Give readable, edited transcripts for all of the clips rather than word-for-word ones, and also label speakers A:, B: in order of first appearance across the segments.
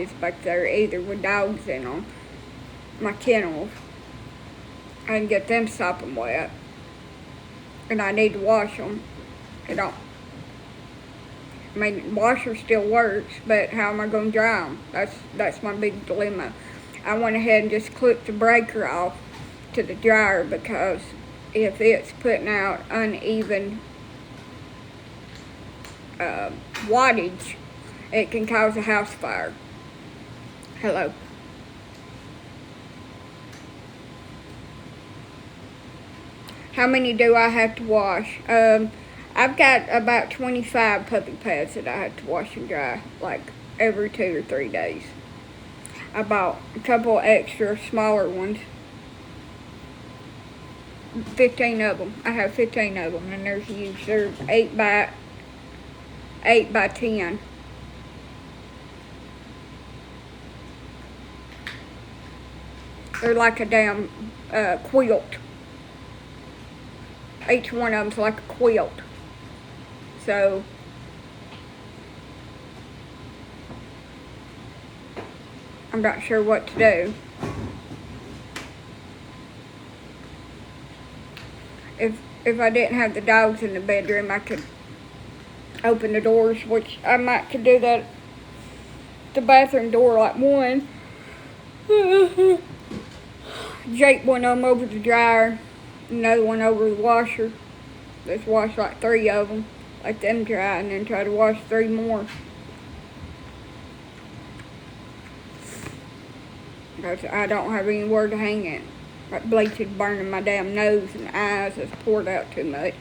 A: cages back there, either with dogs in them, my kennels. I can get them sopping wet. And I need to wash them. I mean, washer still works, but how am I going to dry them? That's my big dilemma. I went ahead and just clipped the breaker off to the dryer, because if it's putting out uneven wattage, it can cause a house fire. Hello. How many do I have to wash? I've got about 25 puppy pads that I have to wash and dry, like every 2 or 3 days. I bought a couple extra smaller ones. 15 of them. I have 15 of them, and they're huge. They're 8 by 10. They're like a damn quilt. Each one of them's like a quilt. So I'm not sure what to do. If I didn't have the dogs in the bedroom, I could open the doors, which I might could do that. The bathroom door, like one. Drape one of them over the dryer, another one over the washer. Let's wash like 3 of them, let them dry, and then try to wash 3 more. Because I don't have anywhere to hang it. That bleach is burning my damn nose and eyes. It's poured out too much.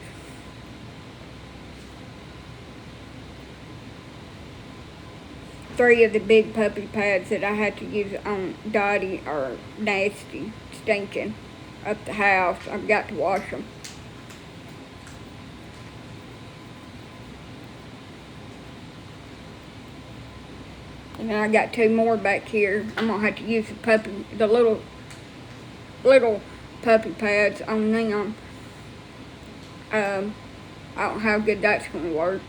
A: Three of the big puppy pads that I had to use on Dottie are nasty, stinking up the house. I've got to wash them. And then I got 2 more back here. I'm gonna have to use the little puppy pads on them. I don't know how good that's gonna work,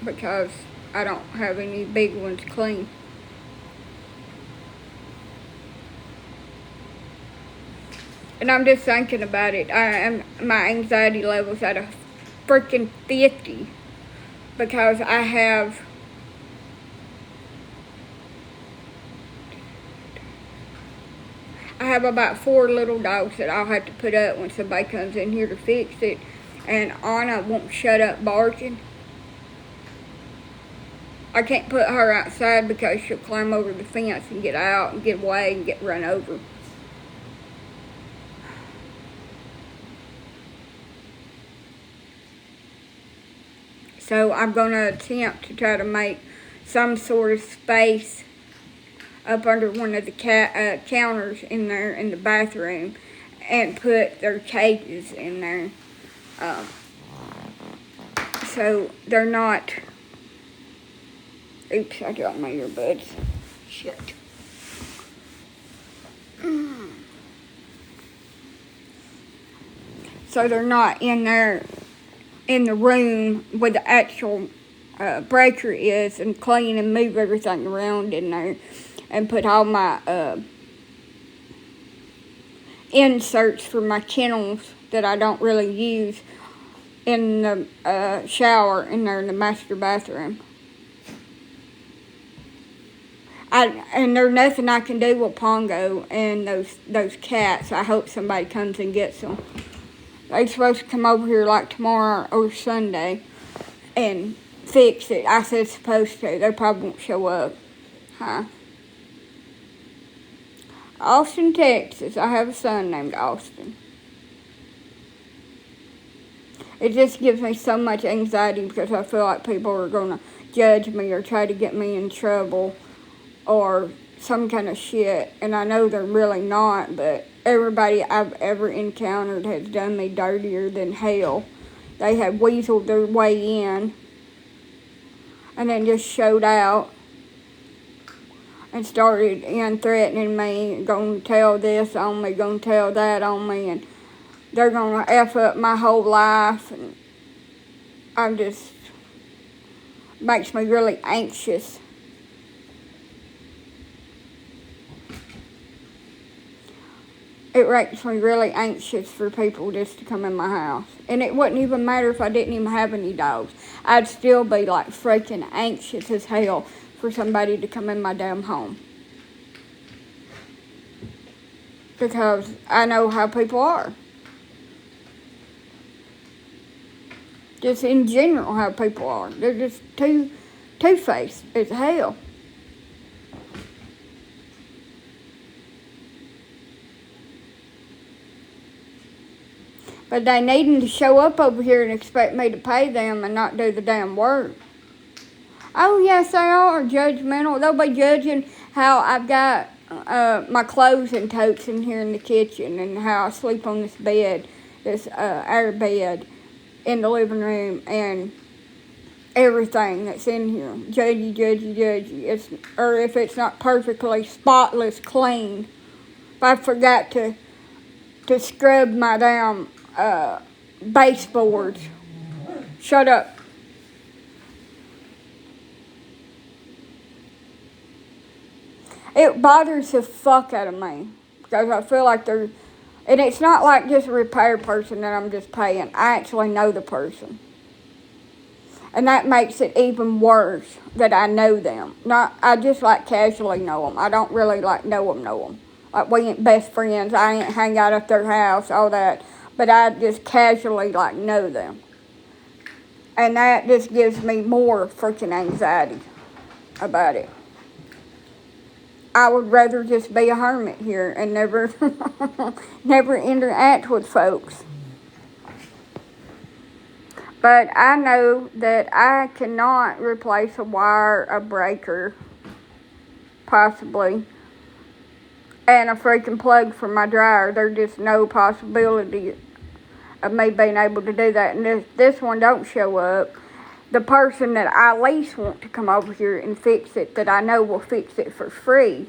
A: because I don't have any big ones clean. And I'm just thinking about it. My anxiety level's at a freaking 50, because I have about 4 little dogs that I'll have to put up when somebody comes in here to fix it. And Anna won't shut up barking. I can't put her outside because she'll climb over the fence and get out and get away and get run over. So I'm going to attempt to try to make some sort of space up under one of the counters in there in the bathroom, and put their cages in there. So they're not... Oops, I dropped my earbuds. Shit. So they're not in there in the room where the actual breaker is, and clean and move everything around in there, and put all my inserts for my kennels that I don't really use in the shower in there in the master bathroom. And there's nothing I can do with Pongo and those cats. I hope somebody comes and gets them. They're supposed to come over here like tomorrow or Sunday and fix it. I said supposed to. They probably won't show up. Huh? Austin, Texas. I have a son named Austin. It just gives me so much anxiety, because I feel like people are going to judge me or try to get me in trouble or some kind of shit. And I know they're really not, but everybody I've ever encountered has done me dirtier than hell. They have weaseled their way in and then just showed out and started threatening me, going to tell this on me, going to tell that on me, and they're going to F up my whole life. And I'm just, makes me really anxious. It makes me really anxious for people just to come in my house. And it wouldn't even matter if I didn't even have any dogs. I'd still be like freaking anxious as hell for somebody to come in my damn home. Because I know how people are. Just in general how people are. They're just two-faced as hell. But they needing to show up over here and expect me to pay them and not do the damn work. Oh, yes, they are judgmental. They'll be judging how I've got my clothes and totes in here in the kitchen and how I sleep on this bed, this air bed in the living room and everything that's in here. Judgy. Or if it's not perfectly spotless clean. If I forgot to scrub my damn baseboards. Shut up. It bothers the fuck out of me because I feel like and it's not like just a repair person that I'm just paying. I actually know the person. And that makes it even worse that I know them. I just like casually know them. I don't really like know them. Like we ain't best friends. I ain't hang out at their house, all that. But I just casually like know them. And that just gives me more freaking anxiety about it. I would rather just be a hermit here and never interact with folks. But I know that I cannot replace a wire, a breaker, possibly, and a freaking plug for my dryer. There's just no possibility of me being able to do that. And this one don't show up. The person that I least want to come over here and fix it, that I know will fix it for free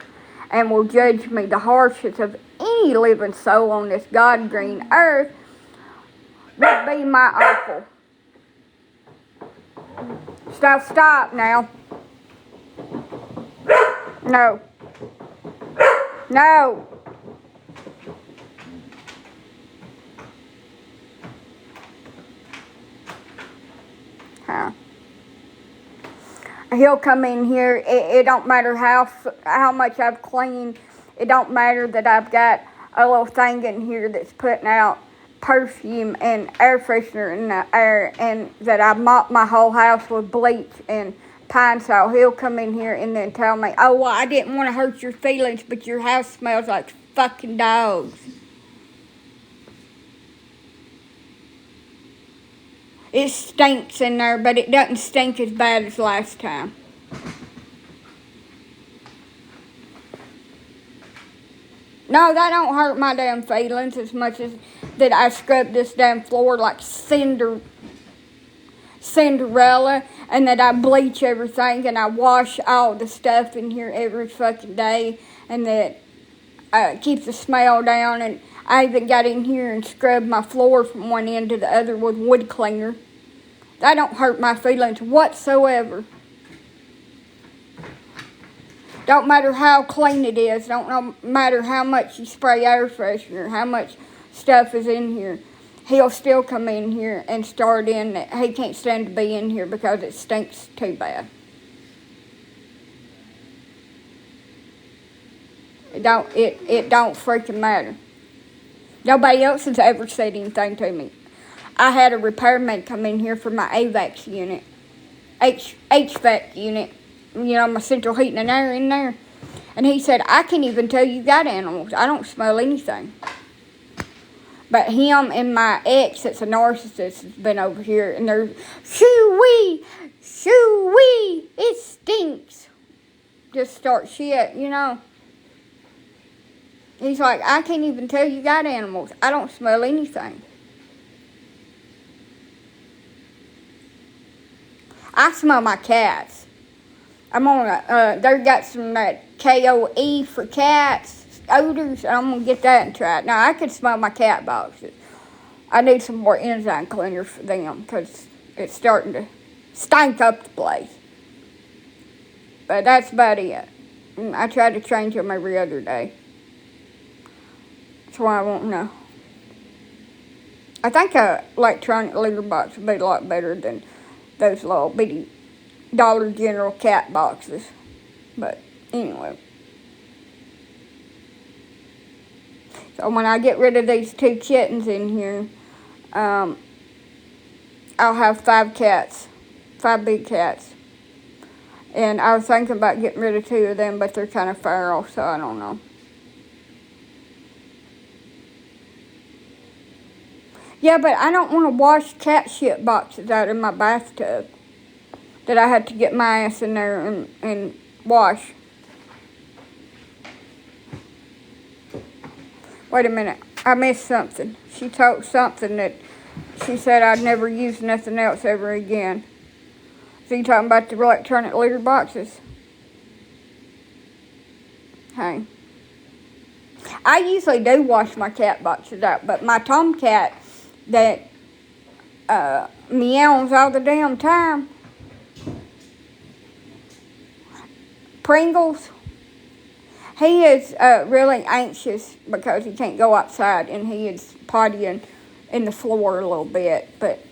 A: and will judge me the harshest of any living soul on this God green earth, would be my uncle. Stop now. No. Huh. He'll come in here. It don't matter how much I've cleaned. It don't matter that I've got a little thing in here that's putting out perfume and air freshener in the air, and that I mop my whole house with bleach and pine sol. He'll come in here and then tell me, oh, well, I didn't want to hurt your feelings, but your house smells like fucking dogs. It stinks in there, but it doesn't stink as bad as last time. No, that don't hurt my damn feelings as much as that I scrub this damn floor like Cinderella, and that I bleach everything and I wash all the stuff in here every fucking day, and that keeps the smell down. And I even got in here and scrubbed my floor from one end to the other with wood cleaner. That don't hurt my feelings whatsoever. Don't matter how clean it is. Don't matter how much you spray air freshener, how much stuff is in here. He'll still come in here and start in that he can't stand to be in here because it stinks too bad. It don't freaking matter. Nobody else has ever said anything to me. I had a repairman come in here for my AVAC unit, HVAC unit, my central heating and air in there. And he said, I can't even tell you got animals. I don't smell anything. But him and my ex, that's a narcissist, has been over here, and they're, shoo-wee, it stinks. Just start shit, He's like, I can't even tell you got animals. I don't smell anything. I smell my cats. I'm on they got some that KOE for cats odors. I'm going to get that and try it. Now, I can smell my cat boxes. I need some more enzyme cleaner for them because it's starting to stink up the place. But that's about it. I try to change them every other day. That's why I won't know. I think a electronic litter box would be a lot better than those little bitty Dollar General cat boxes. But anyway. So when I get rid of these 2 kittens in here, I'll have 5 cats. 5 big cats. And I was thinking about getting rid of 2 of them, but they're kind of feral, so I don't know. Yeah, but I don't want to wash cat shit boxes out in my bathtub that I had to get my ass in there and wash. Wait a minute. I missed something. She told something that she said I'd never use nothing else ever again. So you talking about the electronic litter boxes? Hey. I usually do wash my cat boxes out, but my tomcat that meows all the damn time, Pringles, he is really anxious because he can't go outside, and he is pottying in the floor a little bit, but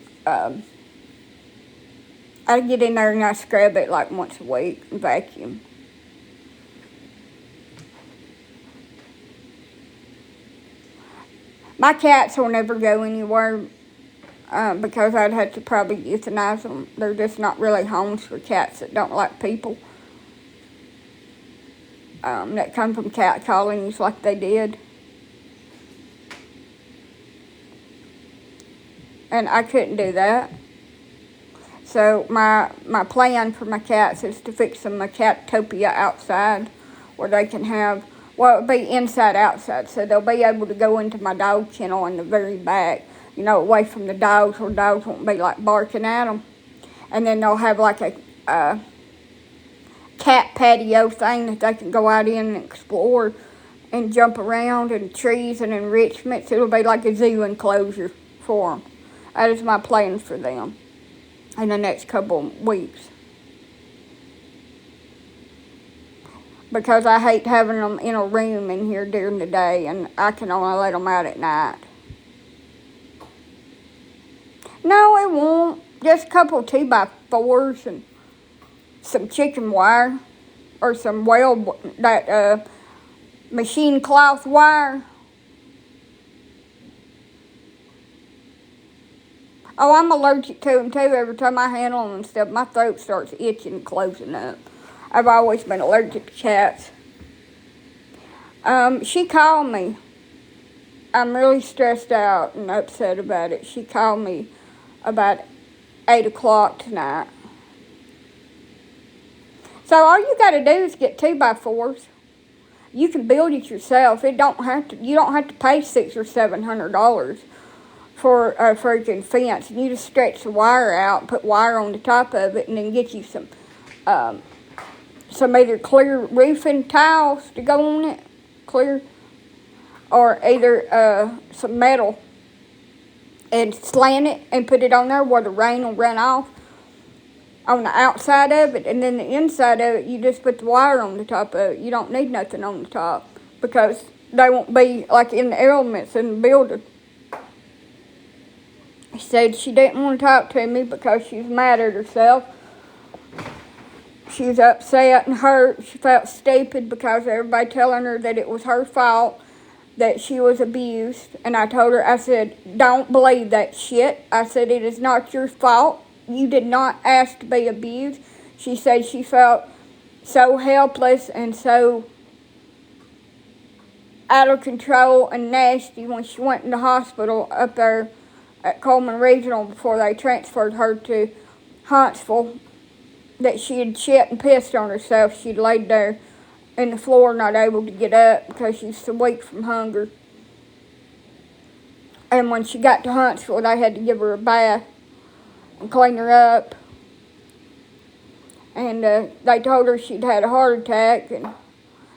A: I get in there and I scrub it like once a week and vacuum. My cats will never go anywhere because I'd have to probably euthanize them. They're just not really homes for cats that don't like people. That come from cat colonies like they did. And I couldn't do that. So my plan for my cats is to fix them a Catopia outside where they can have, well, it'll be inside outside. So they'll be able to go into my dog kennel in the very back, you know, away from the dogs where dogs won't be like barking at them. And then they'll have like a cat patio thing that they can go out in and explore and jump around and trees and enrichments. It'll be like a zoo enclosure for them. That is my plan for them in the next couple of weeks. Because I hate having them in a room in here during the day, and I can only let them out at night. No, it won't. Just a couple 2x4s and some chicken wire or some machine cloth wire. Oh, I'm allergic to them too. Every time I handle them and stuff, my throat starts itching and closing up. I've always been allergic to cats. She called me. I'm really stressed out and upset about it. She called me about 8 o'clock tonight. So all you got to do is get 2x4s. You can build it yourself. You don't have to pay $600 or $700 for a freaking fence. And you just stretch the wire out, put wire on the top of it, and then get you some either clear roofing tiles to go on it, clear, or either some metal, and slant it and put it on there where the rain will run off on the outside of it, and then the inside of it, you just put the wire on the top of it. You don't need nothing on the top because they won't be like in the elements in the building. She said she didn't want to talk to me because she was mad at herself. She was upset and hurt. She felt stupid because everybody telling her that it was her fault that she was abused. And I told her, I said, don't believe that shit. I said, it is not your fault. You did not ask to be abused. She said she felt so helpless and so out of control and nasty when she went in the hospital up there at Coleman Regional before they transferred her to Huntsville, that she had shit and pissed on herself. She'd laid there in the floor not able to get up because she was so weak from hunger. And when she got to Huntsville, they had to give her a bath and clean her up. And they told her she'd had a heart attack, and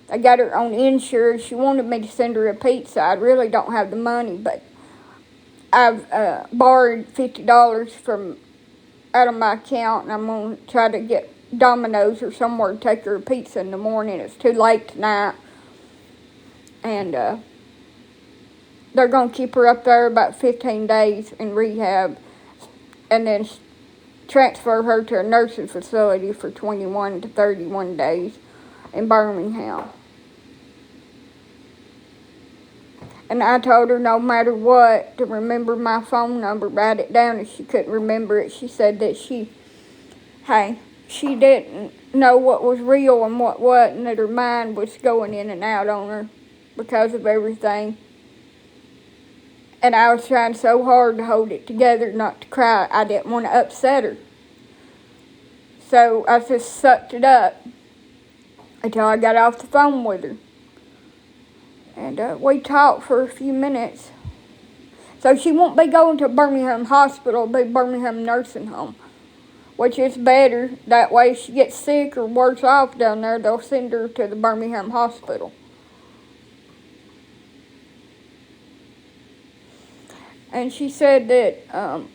A: they got her on insurance. She wanted me to send her a pizza. I really don't have the money, but I've borrowed $50 from out of my account, and I'm going to try to get Domino's or somewhere to take her a pizza in the morning. It's too late tonight. And they're going to keep her up there about 15 days in rehab and then transfer her to a nursing facility for 21 to 31 days in Birmingham. And I told her no matter what to remember my phone number, write it down. If she couldn't remember it, she said that she didn't know what was real and what wasn't, that her mind was going in and out on her because of everything. And I was trying so hard to hold it together, not to cry. I didn't want to upset her. So I just sucked it up until I got off the phone with her. And we talked for a few minutes. So she won't be going to Birmingham Hospital, it'll be Birmingham Nursing Home, which is better. That way if she gets sick or worse off down there, they'll send her to the Birmingham Hospital. And she said that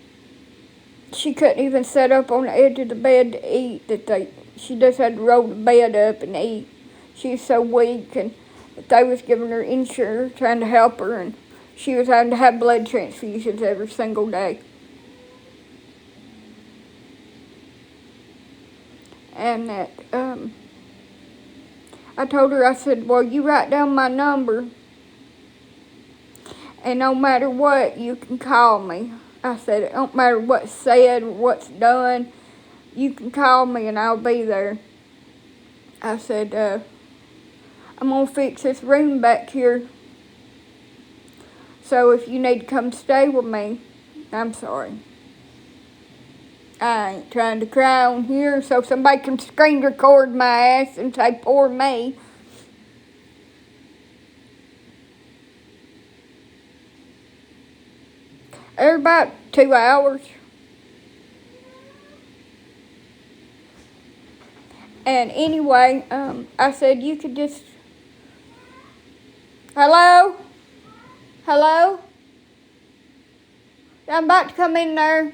A: she couldn't even sit up on the edge of the bed to eat, she just had to roll the bed up and eat. She was so weak, and that they was giving her insurance, trying to help her, and she was having to have blood transfusions every single day. And that, I told her, I said, well, you write down my number, and no matter what, you can call me. I said, it don't matter what's said or what's done, you can call me and I'll be there. I said, I'm going to fix this room back here, so if you need to come stay with me, I'm sorry. I ain't trying to cry on here so somebody can screen record my ass and say, poor me. They're about 2 hours. And anyway, I said, you could just... Hello? Hello? I'm about to come in there.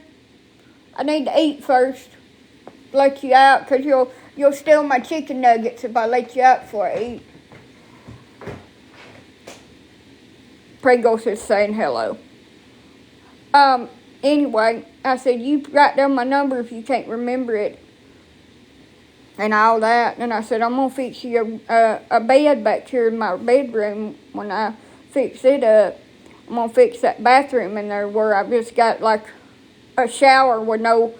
A: I need to eat first. Let you out, because you'll steal my chicken nuggets if I let you out before I eat. Pringles is saying hello. Anyway, I said, you write down my number if you can't remember it. And all that. And I said, I'm going to fix you a bed back here in my bedroom when I fix it up. I'm going to fix that bathroom in there where I've just got like a shower with no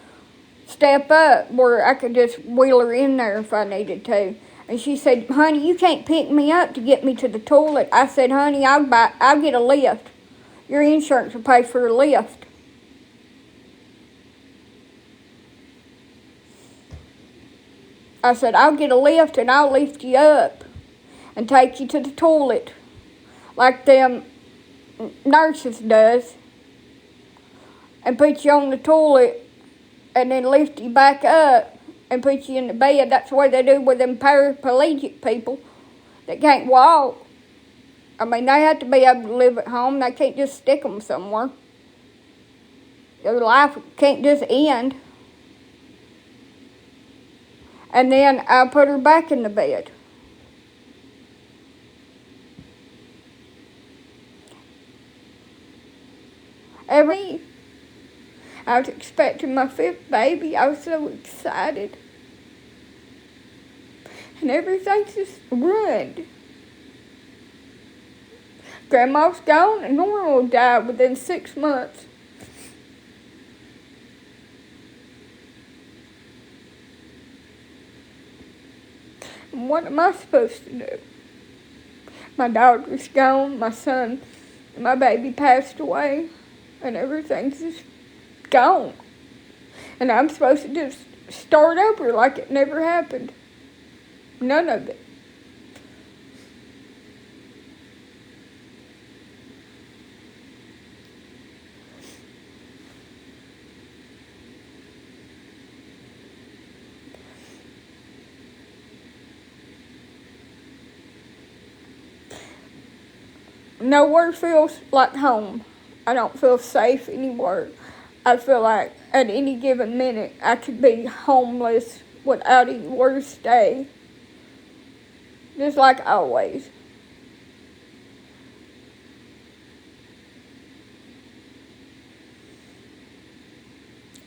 A: step up, where I could just wheel her in there if I needed to. And she said, honey, you can't pick me up to get me to the toilet. I said, honey, I'll get a lift. Your insurance will pay for a lift. I said, I'll get a lift and I'll lift you up and take you to the toilet like them nurses does, and put you on the toilet and then lift you back up and put you in the bed. That's the way they do with them paraplegic people that can't walk. I mean, they have to be able to live at home. They can't just stick them somewhere. Their life can't just end. And then I put her back in the bed. I was expecting my 5th baby. I was so excited. And everything's just ruined. Grandma's gone and Nora will die within 6 months. And what am I supposed to do? My daughter's gone, my son, my baby passed away, and everything's just gone. And I'm supposed to just start over like it never happened. None of it. Nowhere feels like home. I don't feel safe anywhere. I feel like at any given minute I could be homeless without anywhere to stay. Just like always.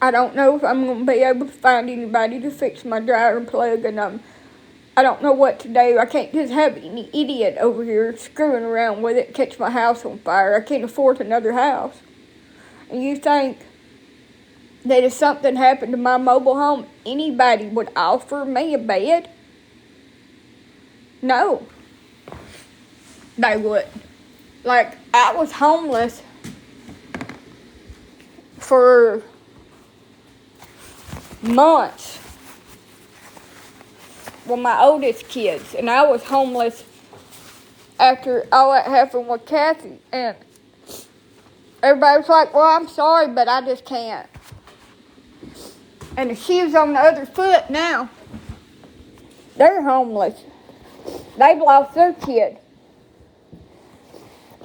A: I don't know if I'm going to be able to find anybody to fix my dryer plug, and I don't know what to do. I can't just have any idiot over here screwing around with it, catch my house on fire. I can't afford another house. And you think that if something happened to my mobile home, anybody would offer me a bed? No. They wouldn't. Like, I was homeless for months with my oldest kids, and I was homeless after all that happened with Kathy, and everybody was like, well, I'm sorry, but I just can't. And the shoe's on the other foot now. They're homeless. They've lost their kid.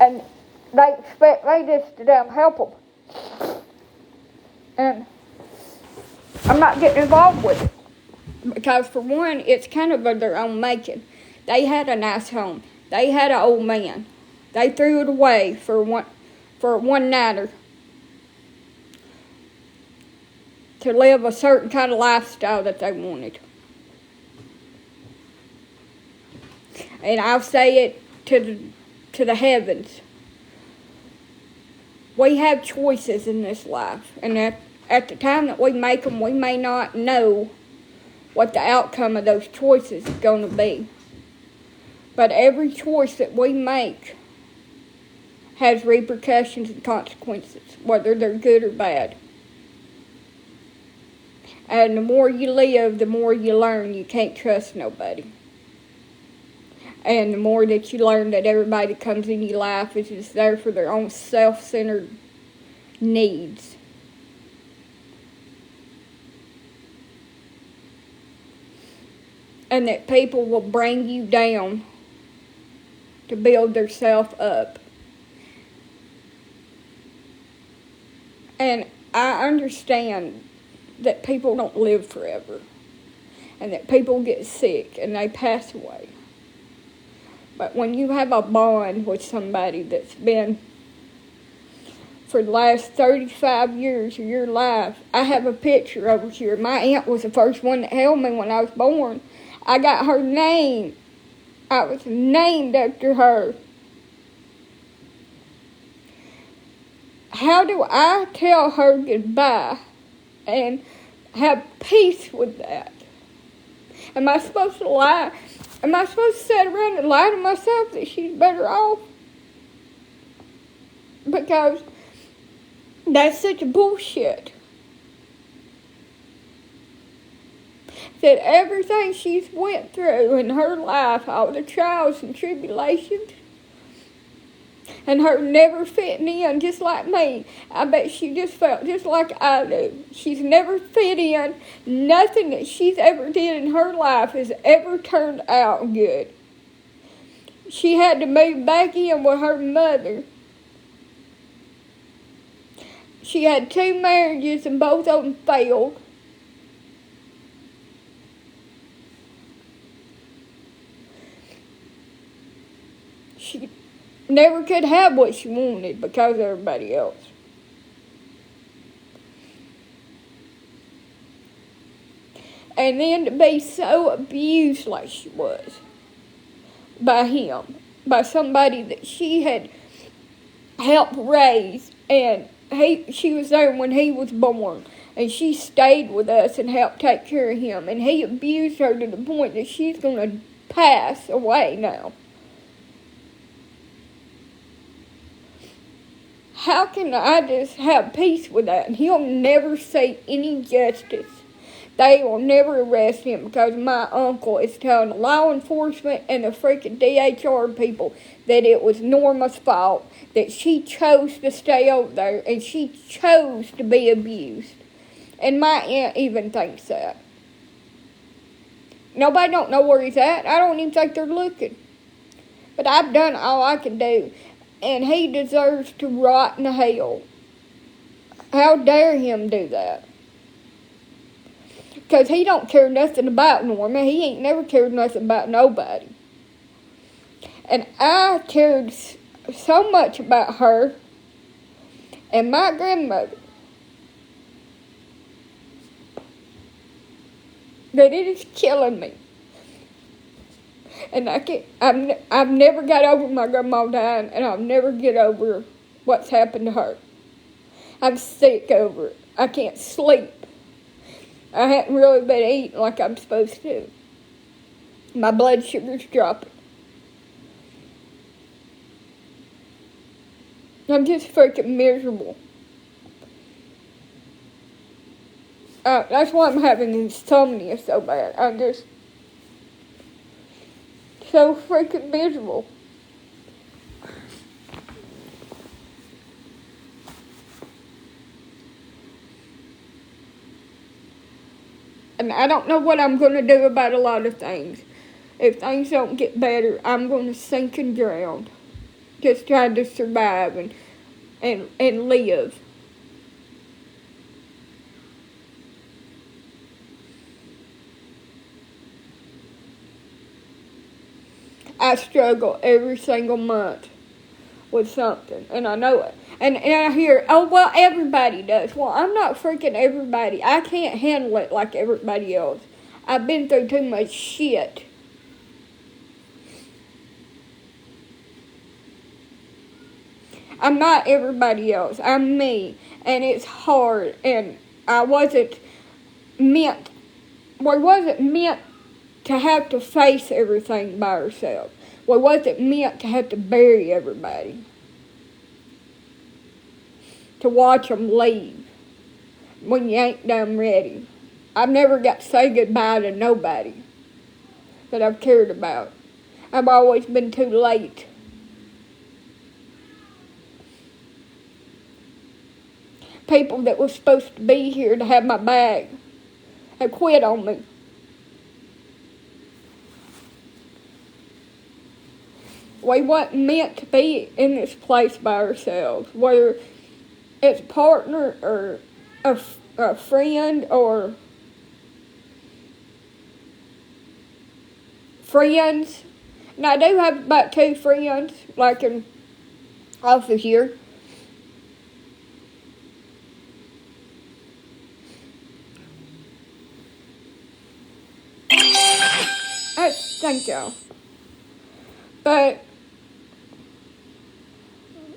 A: And they expect me just to damn help them. And I'm not getting involved with it. Because for one, it's kind of of their own making. They had a nice home. They had an old man. They threw it away for a one-nighter to live a certain kind of lifestyle that they wanted. And I'll say it to the heavens. We have choices in this life, and at the time that we make them, we may not know what the outcome of those choices is going to be. But every choice that we make has repercussions and consequences, whether they're good or bad. And the more you live, the more you learn you can't trust nobody. And the more that you learn that everybody that comes in your life is just there for their own self-centered needs. And that people will bring you down to build themselves up. And I understand that people don't live forever, and that people get sick and they pass away. But when you have a bond with somebody that's been for the last 35 years of your life, I have a picture over here. My aunt was the first one that held me when I was born. I got her name. I was named after her. How do I tell her goodbye and have peace with that? Am I supposed to lie? Am I supposed to sit around and lie to myself that she's better off? Because that's such a bullshit. That everything she's went through in her life, all the trials and tribulations, and her never fitting in just like me, I bet she just felt just like I do. She's never fit in. Nothing that she's ever did in her life has ever turned out good. She had to move back in with her mother. She had 2 marriages and both of them failed. She never could have what she wanted because of everybody else. And then to be so abused like she was by him, by somebody that she had helped raise, and she was there when he was born, and she stayed with us and helped take care of him, and he abused her to the point that she's going to pass away now. How can I just have peace with that? And he'll never see any justice. They will never arrest him because my uncle is telling the law enforcement and the freaking DHR people that it was Norma's fault, that she chose to stay over there and she chose to be abused. And my aunt even thinks that. Nobody don't know where he's at. I don't even think they're looking. But I've done all I can do. And he deserves to rot in hell. How dare him do that? Because he don't care nothing about Norma. He ain't never cared nothing about nobody. And I cared so much about her and my grandmother. that it is killing me. And I've never got over my grandma dying, and I'll never get over what's happened to her. I'm sick over it. I can't sleep. I hadn't really been eating like I'm supposed to. My blood sugar's dropping. I'm just freaking miserable. That's why I'm having insomnia so bad. I'm just so freaking miserable. And I don't know what I'm going to do about a lot of things. If things don't get better, I'm going to sink and drown. Just trying to survive and live. I struggle every single month with something, and I know it. And I hear, oh, well, everybody does. Well, I'm not freaking everybody. I can't handle it like everybody else. I've been through too much shit. I'm not everybody else. I'm me. And it's hard. And we wasn't meant to have to face everything by ourselves. We wasn't meant to have to bury everybody. To watch them leave when you ain't done ready. I've never got to say goodbye to nobody that I've cared about. I've always been too late. People that were supposed to be here to have my back have quit on me. We wasn't meant to be in this place by ourselves, whether it's a partner or a friend or friends. And I do have about 2 friends, like in office here. Thank y'all. But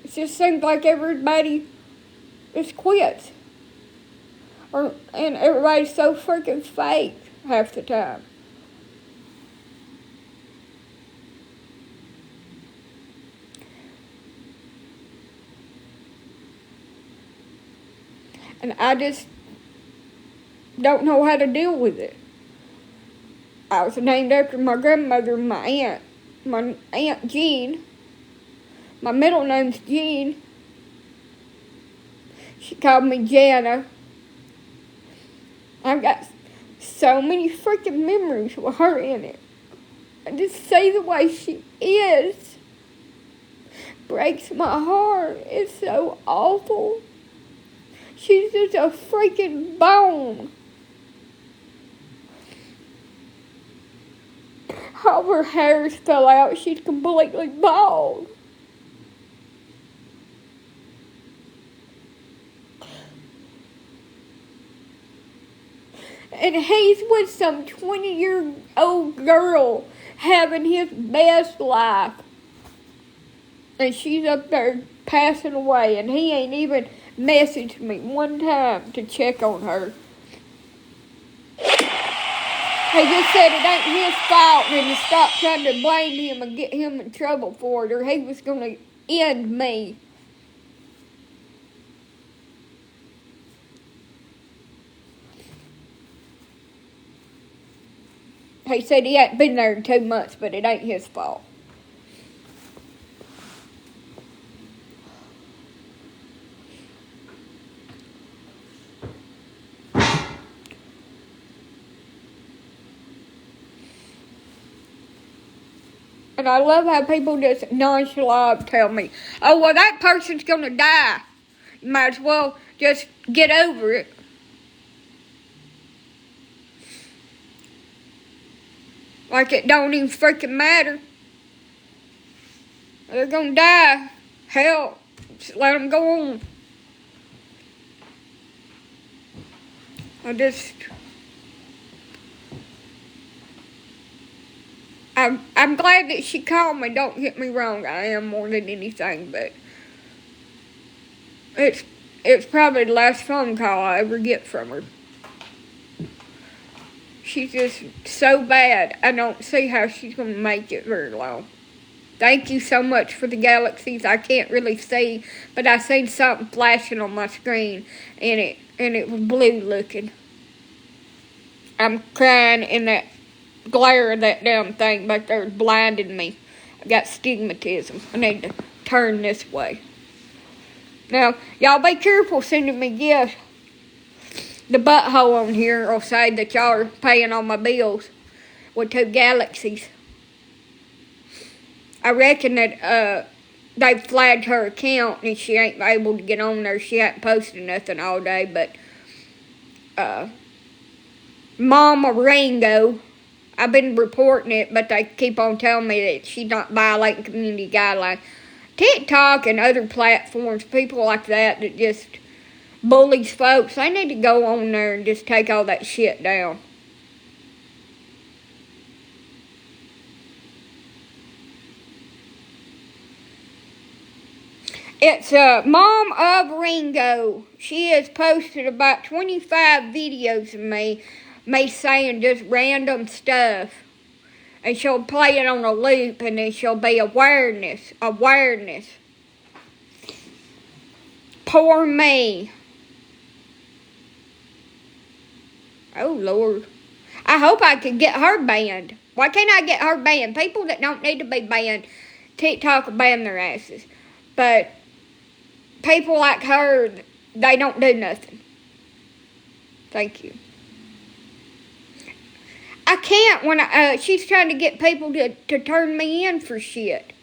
A: it just seems like everybody just quits. And everybody's so freaking fake half the time. And I just don't know how to deal with it. I was named after my grandmother and my aunt. My Aunt Jean. My middle name's Jean. She called me Joanna. I've got so many freaking memories with her in it. And just see the way she is breaks my heart. It's so awful. She's just a freaking bone. All her hairs fell out. She's completely bald. And he's with some 20-year-old girl having his best life. And she's up there passing away, and he ain't even messaged me one time to check on her. He just said it ain't his fault and to stop trying to blame him and get him in trouble for it, or he was going to end me. He said he hadn't been there in 2 months, but it ain't his fault. And I love how people just nonchalant tell me, oh, well, that person's going to die. You might as well just get over it. Like it don't even freaking matter. They're going to die. Hell, just let them go on. I'm glad that she called me. Don't get me wrong, I am more than anything, but it's probably the last phone call I ever get from her. She's just so bad. I don't see how she's going to make it very long. Thank you so much for the galaxies. I can't really see, but I seen something flashing on my screen, and it was blue looking. I'm crying in that glare of that damn thing back there blinding me. I got stigmatism. I need to turn this way. Now, y'all be careful sending me gifts. The butthole on here will say that y'all are paying all my bills with 2 galaxies. I reckon that they flagged her account and she ain't able to get on there. She ain't posted nothing all day, but Mama Ringo, I've been reporting it, but they keep on telling me that she's not violating community guidelines. TikTok and other platforms, people like that just bullies folks, they need to go on there and just take all that shit down. It's Mom of Ringo. She has posted about 25 videos of me saying just random stuff. And she'll play it on a loop, and then she'll be awareness. Poor me. Oh, Lord. I hope I can get her banned. Why can't I get her banned? People that don't need to be banned, TikTok will ban their asses. But people like her, they don't do nothing. Thank you. I can't when she's trying to get people to turn me in for shit.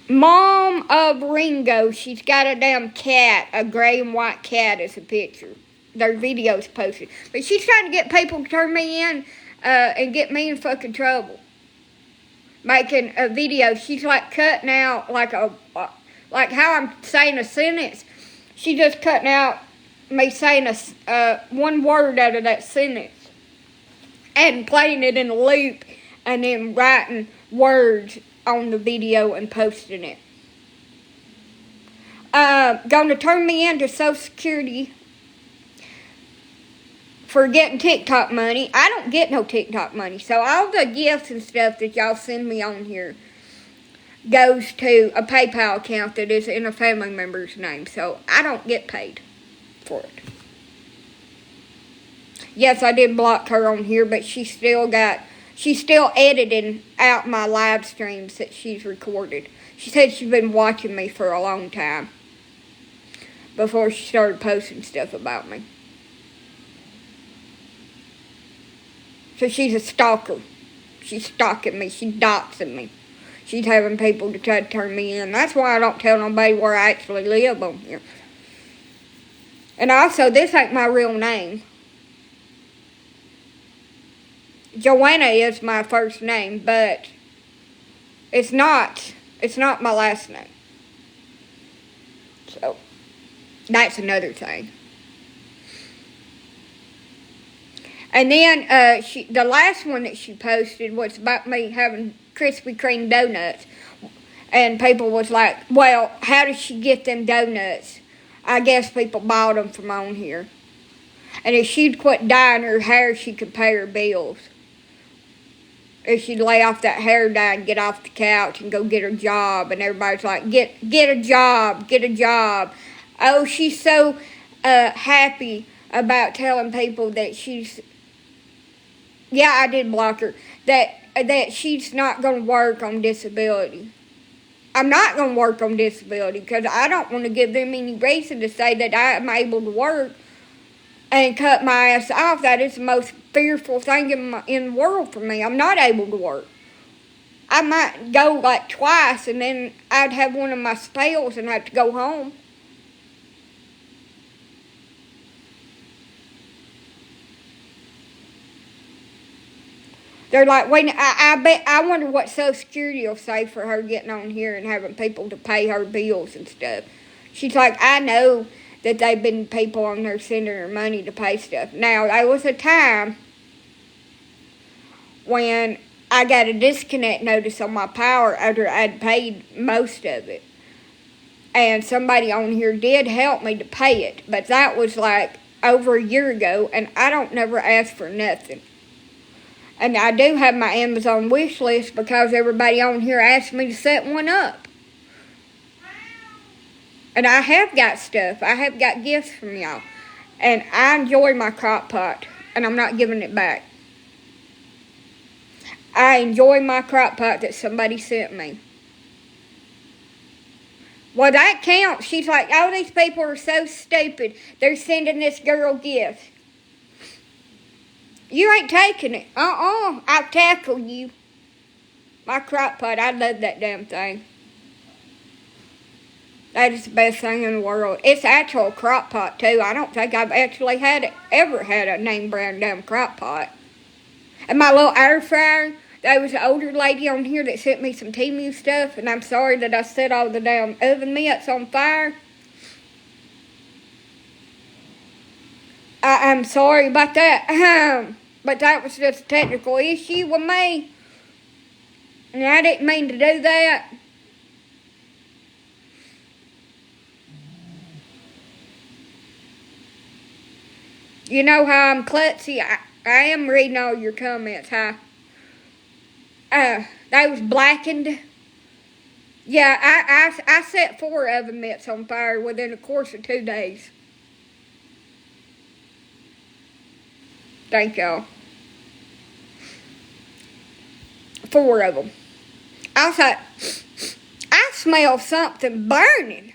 A: Mom of Ringo, she's got a damn cat, a gray and white cat as a picture. Their videos posted. But she's trying to get people to turn me in and get me in fucking trouble. Making a video. She's like cutting out like how I'm saying a sentence. She just cutting out me saying one word out of that sentence and playing it in a loop and then writing words on the video and posting it. Going to turn me into Social Security for getting TikTok money. I don't get no TikTok money, so all the gifts and stuff that y'all send me on here goes to a PayPal account that is in a family member's name, so I don't get paid for it. Yes, I did block her on here, but she's still editing out my live streams that she's recorded. She said she's been watching me for a long time before she started posting stuff about me. So she's a stalker. She's stalking me. She's doxing me. She's having people to try to turn me in. That's why I don't tell nobody where I actually live on here. And also, this ain't my real name. Joanna is my first name, but it's not my last name. So, that's another thing. And then, the last one that she posted was about me having Krispy Kreme donuts. And people was like, well, how did she get them donuts? I guess people bought them from on here. And if she'd quit dyeing her hair, she could pay her bills. If she'd lay off that hair dye and get off the couch and go get her job. And everybody's like, get a job, get a job. Oh, she's so happy about telling people that she's... Yeah, I did block her. That she's not going to work on disability. I'm not going to work on disability because I don't want to give them any reason to say that I'm able to work and cut my ass off. That is the most fearful thing in the world for me. I'm not able to work. I might go like twice and then I'd have one of my spells and have to go home. They're like, wait, I wonder what Social Security will say for her getting on here and having people to pay her bills and stuff. She's like, I know that they've been people on there sending her money to pay stuff. Now, there was a time when I got a disconnect notice on my power after I'd paid most of it. And somebody on here did help me to pay it, but that was like over a year ago, and I don't never ask for nothing. And I do have my Amazon wish list because everybody on here asked me to set one up. And I have got stuff. I have got gifts from y'all. And I enjoy my crock pot, and I'm not giving it back. I enjoy my crock pot that somebody sent me. Well, that counts. She's like, oh, these people are so stupid. They're sending this girl gifts. You ain't taking it. I'll tackle you. My crock pot, I love that damn thing. That is the best thing in the world. It's actual crock pot, too. I don't think I've actually ever had a name brand damn crock pot. And my little air fryer, there was an older lady on here that sent me some Temu stuff, and I'm sorry that I set all the damn oven mitts on fire. I'm sorry about that. But that was just a technical issue with me. And I didn't mean to do that. You know how I'm klutzy. I am reading all your comments, huh? They was blackened. Yeah, I set 4 oven mitts on fire within the course of 2 days. Thank y'all. 4 of them. I was like, I smell something burning.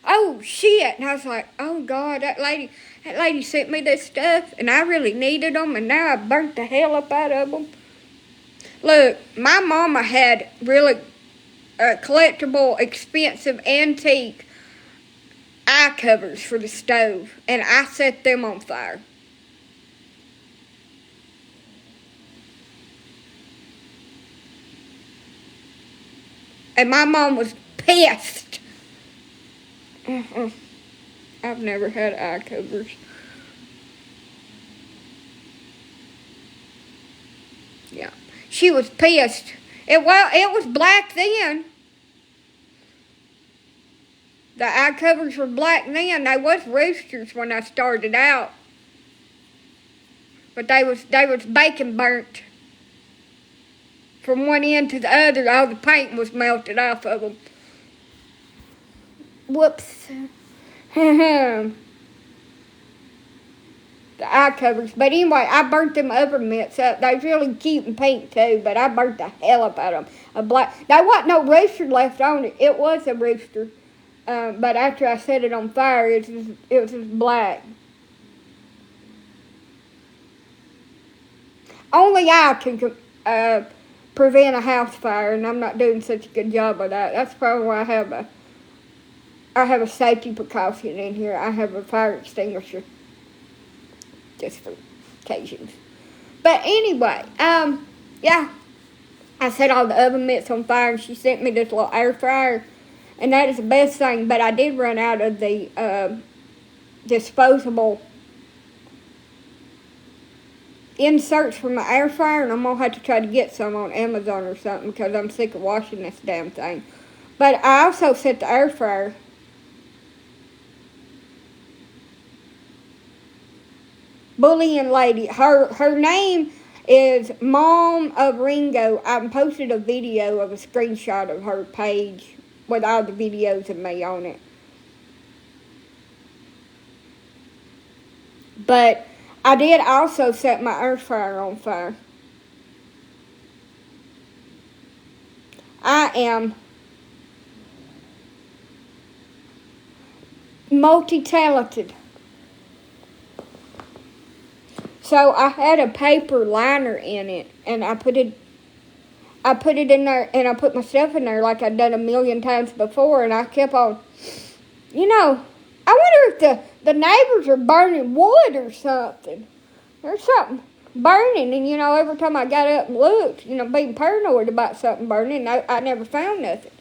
A: Oh, shit. And I was like, oh, God, that lady sent me this stuff, and I really needed them, and now I burnt the hell up out of them. Look, my mama had really collectible, expensive, antique eye covers for the stove, and I set them on fire. And my mom was pissed. I've never had eye covers. Yeah. She was pissed. It was black then. The eye covers were black then. They was roosters when I started out. But they was bacon burnt. From one end to the other, all the paint was melted off of them. Whoops. The eye covers. But anyway, I burnt them oven mitts up. They was really cute and pink too, but I burnt the hell up out of them. There wasn't no rooster left on it. It was a rooster. But after I set it on fire, it was just black. Only I can prevent a house fire, and I'm not doing such a good job of that. That's probably why I have a safety precaution in here. I have a fire extinguisher just for occasions. But anyway, yeah, I set all the oven mitts on fire, and she sent me this little air fryer, and that is the best thing. But I did run out of the disposable inserts for my air fryer, and I'm going to have to try to get some on Amazon or something because I'm sick of washing this damn thing. But I also set the air fryer. Bullying lady. Her name is Mom of Ringo. I posted a video of a screenshot of her page with all the videos of me on it. But I did also set my air fryer on fire. I am multi-talented. So I had a paper liner in it, and I put it in there, and I put my stuff in there like I'd done a million times before, and I kept on, I wonder if the neighbors are burning wood or something. There's something burning, and every time I got up and looked, being paranoid about something burning, I never found nothing.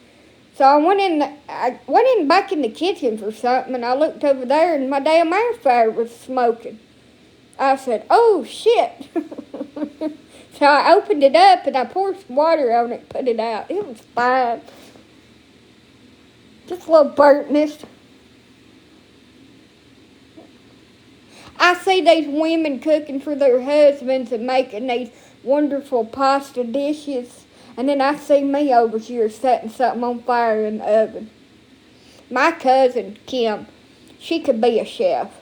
A: So I went in back in the kitchen for something, and I looked over there, and my damn air fryer was smoking. I said, oh, shit. So I opened it up and I poured some water on it and put it out. It was fine. Just a little burntness. I see these women cooking for their husbands and making these wonderful pasta dishes. And then I see me over here setting something on fire in the oven. My cousin, Kim, she could be a chef.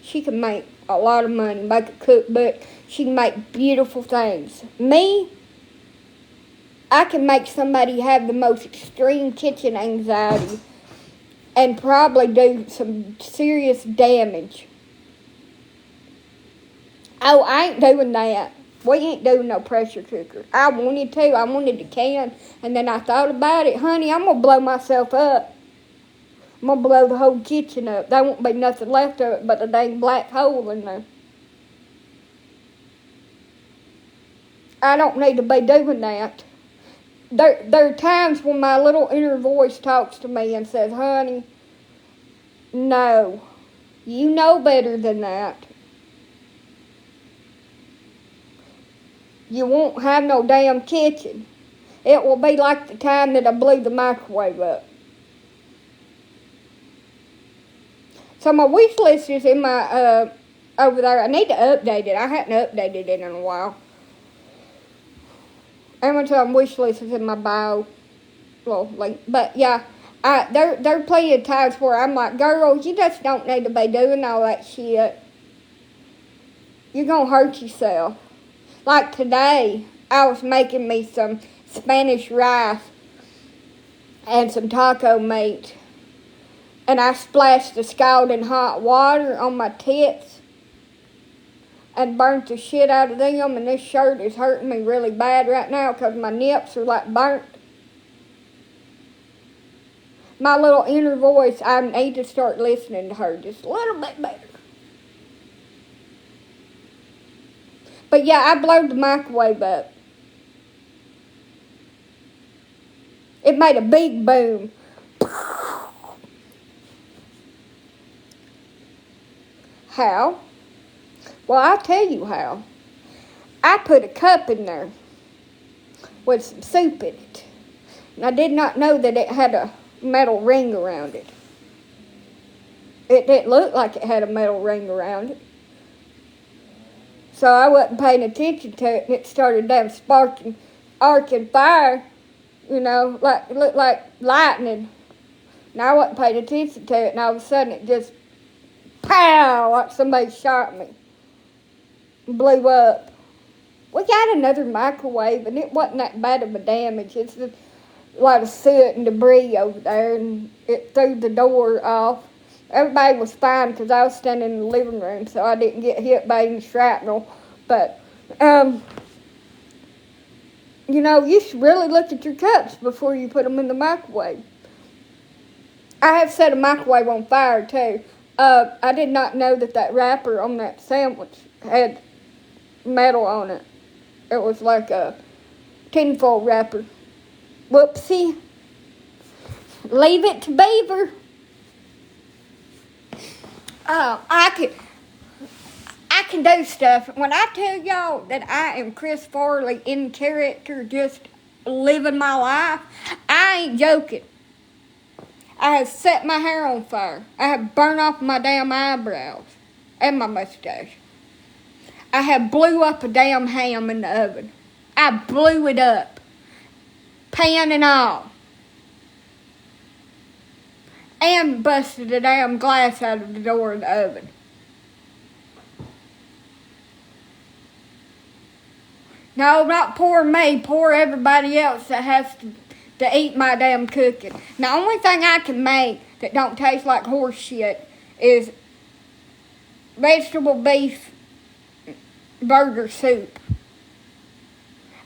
A: She could make a lot of money, make a cookbook. She can make beautiful things. Me, I can make somebody have the most extreme kitchen anxiety and probably do some serious damage. Oh, I ain't doing that. We ain't doing no pressure cooker. I wanted to. I wanted to can. And then I thought about it. Honey, I'm going to blow myself up. I'm going to blow the whole kitchen up. There won't be nothing left of it but a dang black hole in there. I don't need to be doing that. There are times when my little inner voice talks to me and says, honey, no, you know better than that. You won't have no damn kitchen. It will be like the time that I blew the microwave up. So my wish list is in my, over there. I need to update it. I hadn't updated it in a while. Amazon wish list is in my bio little link. But yeah, there are plenty of times where I'm like, girl, you just don't need to be doing all that shit. You're going to hurt yourself. Like today, I was making me some Spanish rice and some taco meat. And I splashed the scalding hot water on my tits and burnt the shit out of them. And this shirt is hurting me really bad right now because my nips are like burnt. My little inner voice, I need to start listening to her just a little bit better. But yeah, I blowed the microwave up. It made a big boom. How? Well, I'll tell you how. I put a cup in there with some soup in it. And I did not know that it had a metal ring around it. It didn't look like it had a metal ring around it. So I wasn't paying attention to it, and it started damn sparking, arcing fire, you know, like it looked like lightning. And I wasn't paying attention to it, and all of a sudden it just, pow, like somebody shot me. Blew up. We got another microwave, and it wasn't that bad of a damage. It's just a lot of soot and debris over there, and it threw the door off. Everybody was fine because I was standing in the living room, so I didn't get hit by any shrapnel. But, you know, you should really look at your cups before you put them in the microwave. I have set a microwave on fire, too. I did not know that wrapper on that sandwich had metal on it. It was like a tinfoil wrapper. Whoopsie. Leave it to Beaver. I can do stuff. When I tell y'all that I am Chris Farley in character, just living my life, I ain't joking. I have set my hair on fire. I have burned off my damn eyebrows and my mustache. I have blew up a damn ham in the oven. I blew it up, pan and all. And busted a damn glass out of the door of the oven. No, not poor me, poor everybody else that has to eat my damn cooking. The only thing I can make that don't taste like horse shit is vegetable beef burger soup.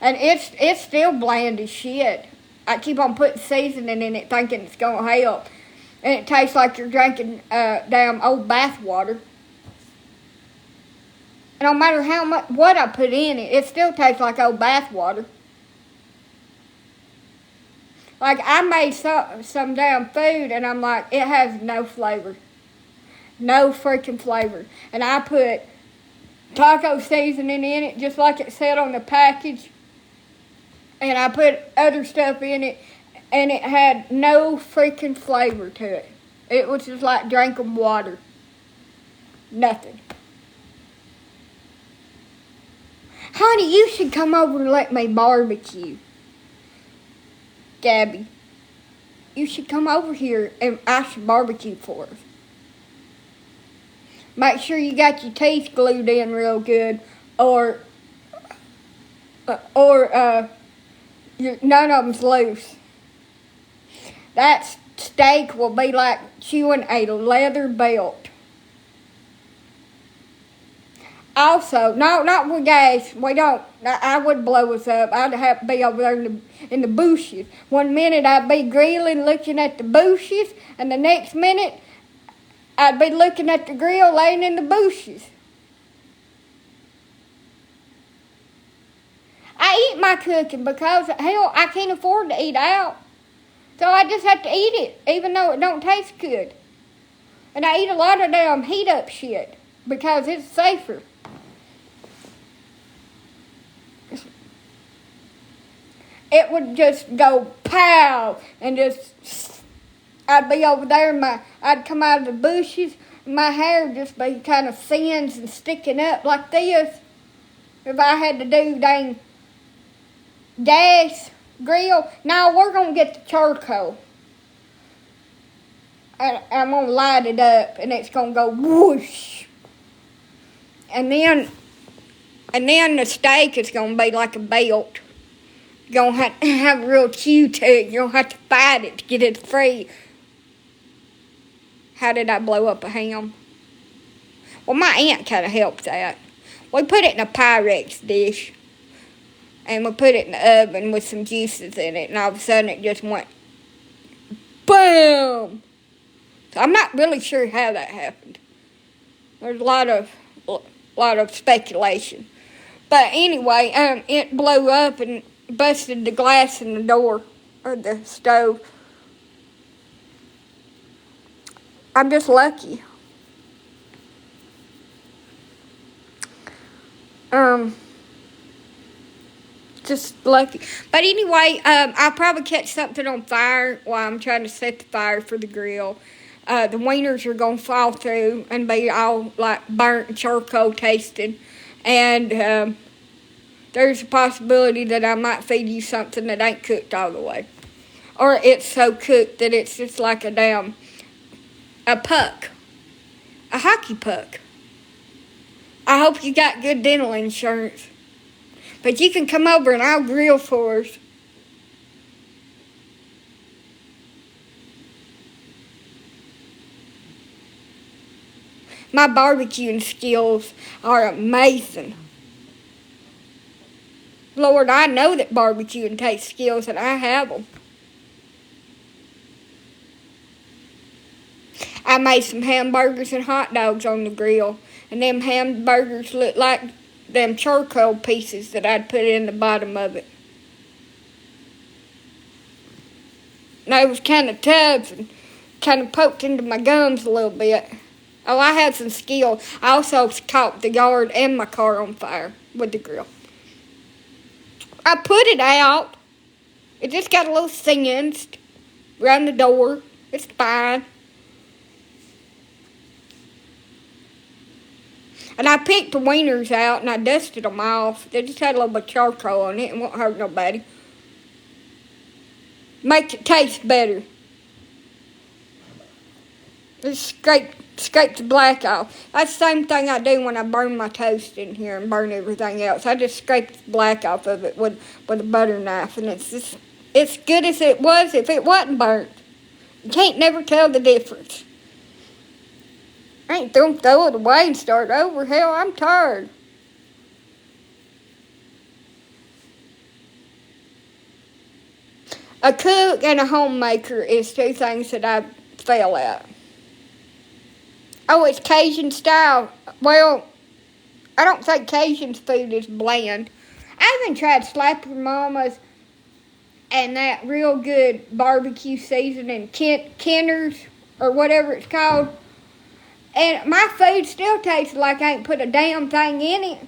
A: And it's still bland as shit. I keep on putting seasoning in it thinking it's going to help. And it tastes like you're drinking damn old bath water. And no matter how much, what I put in it, it still tastes like old bath water. Like, I made some damn food, and I'm like, it has no flavor. No freaking flavor. And I put taco seasoning in it, just like it said on the package. And I put other stuff in it, and it had no freaking flavor to it. It was just like drinking water. Nothing. Honey, you should come over and let me barbecue. Gabby, you should come over here and I should barbecue for us. Make sure you got your teeth glued in real good, or none of them's loose. That steak will be like chewing a leather belt. Also, no, not with gas. We don't. I would blow us up. I'd have to be over there in the bushes. 1 minute I'd be grilling, looking at the bushes, and the next minute I'd be looking at the grill laying in the bushes. I eat my cooking because, hell, I can't afford to eat out. So I just have to eat it, even though it don't taste good. And I eat a lot of damn heat up shit because it's safer. It would just go pow, and just, I'd be over there, I'd come out of the bushes, and my hair would just be kind of thin and sticking up like this. If I had to do dang gas grill, now we're going to get the charcoal. And I'm going to light it up, and it's going to go whoosh. And then the steak is going to be like a belt. You're going to have a real chew to it. You're going to have to fight it to get it free. How did I blow up a ham? Well, my aunt kind of helped that. We put it in a Pyrex dish. And we put it in the oven with some juices in it. And all of a sudden it just went boom. So I'm not really sure how that happened. There's a lot of speculation. But anyway, it blew up and busted the glass in the door of the stove. I'm just lucky. Just lucky. But anyway, I'll probably catch something on fire while I'm trying to set the fire for the grill. The wieners are going to fall through and be all like burnt and charcoal tasting. And there's a possibility that I might feed you something that ain't cooked all the way. Or it's so cooked that it's just like a puck. A hockey puck. I hope you got good dental insurance. But you can come over and I'll grill for us. My barbecuing skills are amazing. Lord, I know that barbecuing takes skills, and I have them. I made some hamburgers and hot dogs on the grill, and them hamburgers look like them charcoal pieces that I'd put in the bottom of it. And they was kind of tough and kind of poked into my gums a little bit. Oh, I had some skill. I also caught the yard and my car on fire with the grill. I put it out. It just got a little singed around the door. It's fine. And I picked the wieners out and I dusted them off. They just had a little bit of charcoal on it and won't hurt nobody. Makes it taste better. Just scrape the black off. That's the same thing I do when I burn my toast in here and burn everything else. I just scrape the black off of it with a butter knife, and it's good as it was if it wasn't burnt. You can't never tell the difference. I ain't gonna throw it away and start over. Hell, I'm tired. A cook and a homemaker is two things that I fail at. Oh, it's Cajun style. Well, I don't think Cajun food is bland. I even tried Slap Your Mama's and that real good barbecue seasoning, Kenner's, or whatever it's called. And my food still tastes like I ain't put a damn thing in it.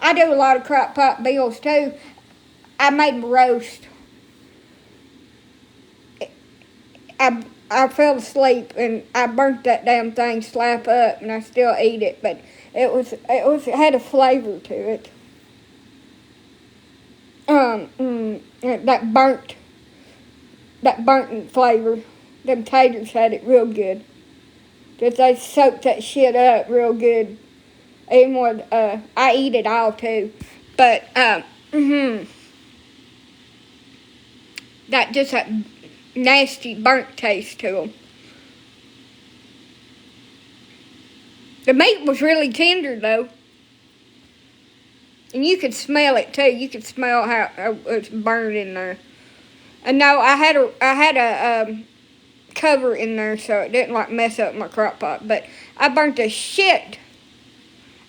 A: I do a lot of crock pot meals too. I made a roast. I fell asleep and I burnt that damn thing slap up, and I still eat it, but it had a flavor to it. That burnt flavor. Them taters had it real good. Just they soaked that shit up real good. Even with, I eat it all too. But, that nasty burnt taste to them. The meat was really tender though. And you could smell it too. You could smell how it was burned in there. And no, I had a cover in there so it didn't like mess up my crock pot. But I burnt the shit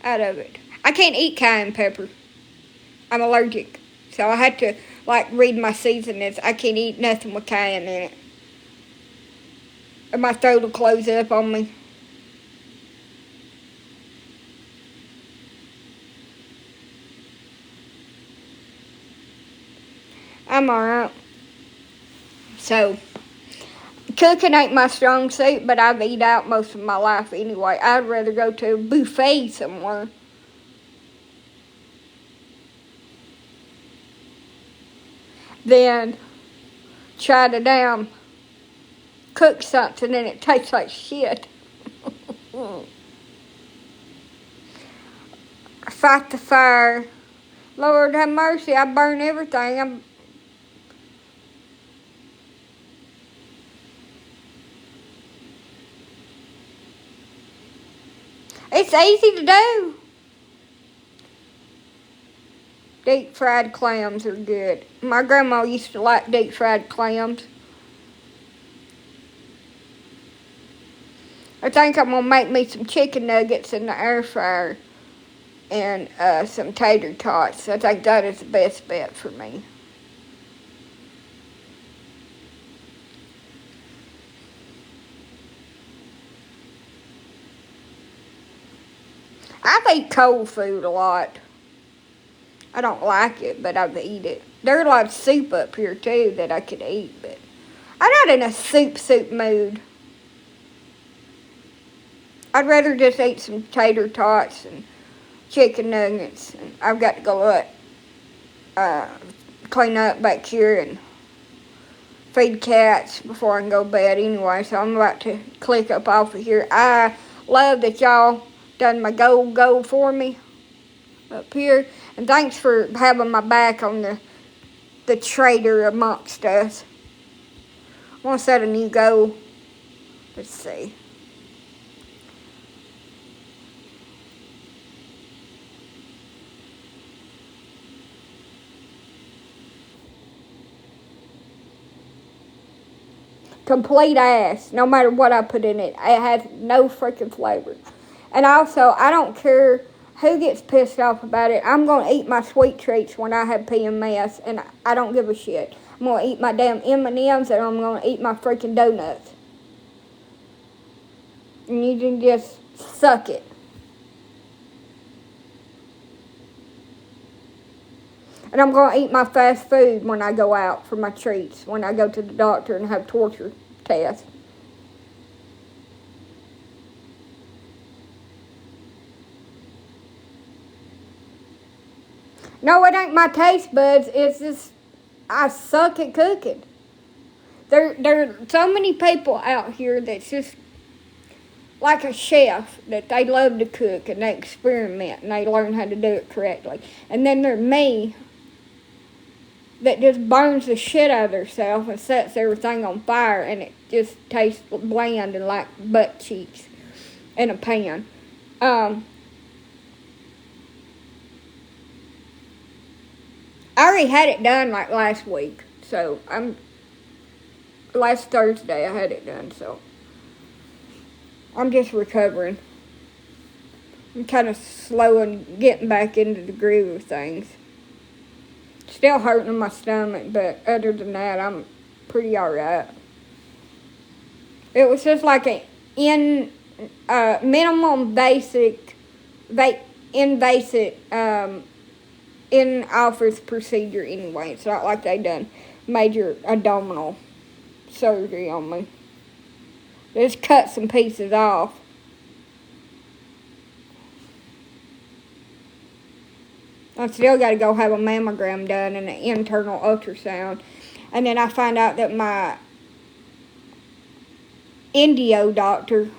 A: out of it. I can't eat cayenne pepper. I'm allergic. So I had to like read my seasonings. I can't eat nothing with cayenne in it. Or my throat will close up on me. I'm alright. So, cooking ain't my strong suit, but I've eat out most of my life anyway. I'd rather go to a buffet somewhere than try to damn cook something and it tastes like shit. Fight the fire. Lord have mercy, I burn everything. It's easy to do. Deep fried clams are good. My grandma used to like deep fried clams. I think I'm going to make me some chicken nuggets in the air fryer and some tater tots. I think that is the best bet for me. I've eaten cold food a lot. I don't like it, but I've eaten it. There's a lot of soup up here, too, that I could eat, but I'm not in a soup mood. I'd rather just eat some tater tots and chicken nuggets. And I've got to go clean up back here and feed cats before I can go to bed anyway, so I'm about to click up off of here. I love that y'all done my goal for me up here. And thanks for having my back on the traitor amongst us. I want to set a new goal. Let's see. Complete ass, no matter what I put in it. It has no freaking flavor. And also, I don't care who gets pissed off about it. I'm going to eat my sweet treats when I have PMS, and I don't give a shit. I'm going to eat my damn M&Ms, and I'm going to eat my freaking donuts. And you can just suck it. And I'm going to eat my fast food when I go out for my treats, when I go to the doctor and have torture tests. No, it ain't my taste buds. It's just, I suck at cooking. There are so many people out here that's just like a chef, that they love to cook and they experiment and they learn how to do it correctly. And then there's me, that just burns the shit out of herself and sets everything on fire, and it just tastes bland and like butt cheeks in a pan. I already had it done like last week, so last Thursday I had it done, so I'm just recovering. I'm kind of slow and getting back into the groove of things. Still hurting in my stomach, but other than that, I'm pretty alright. It was just like a minimum basic, invasive, in-office procedure anyway. It's not like they done major abdominal surgery on me. They just cut some pieces off. I still got to go have a mammogram done and an internal ultrasound. And then I find out that my Indio doctor,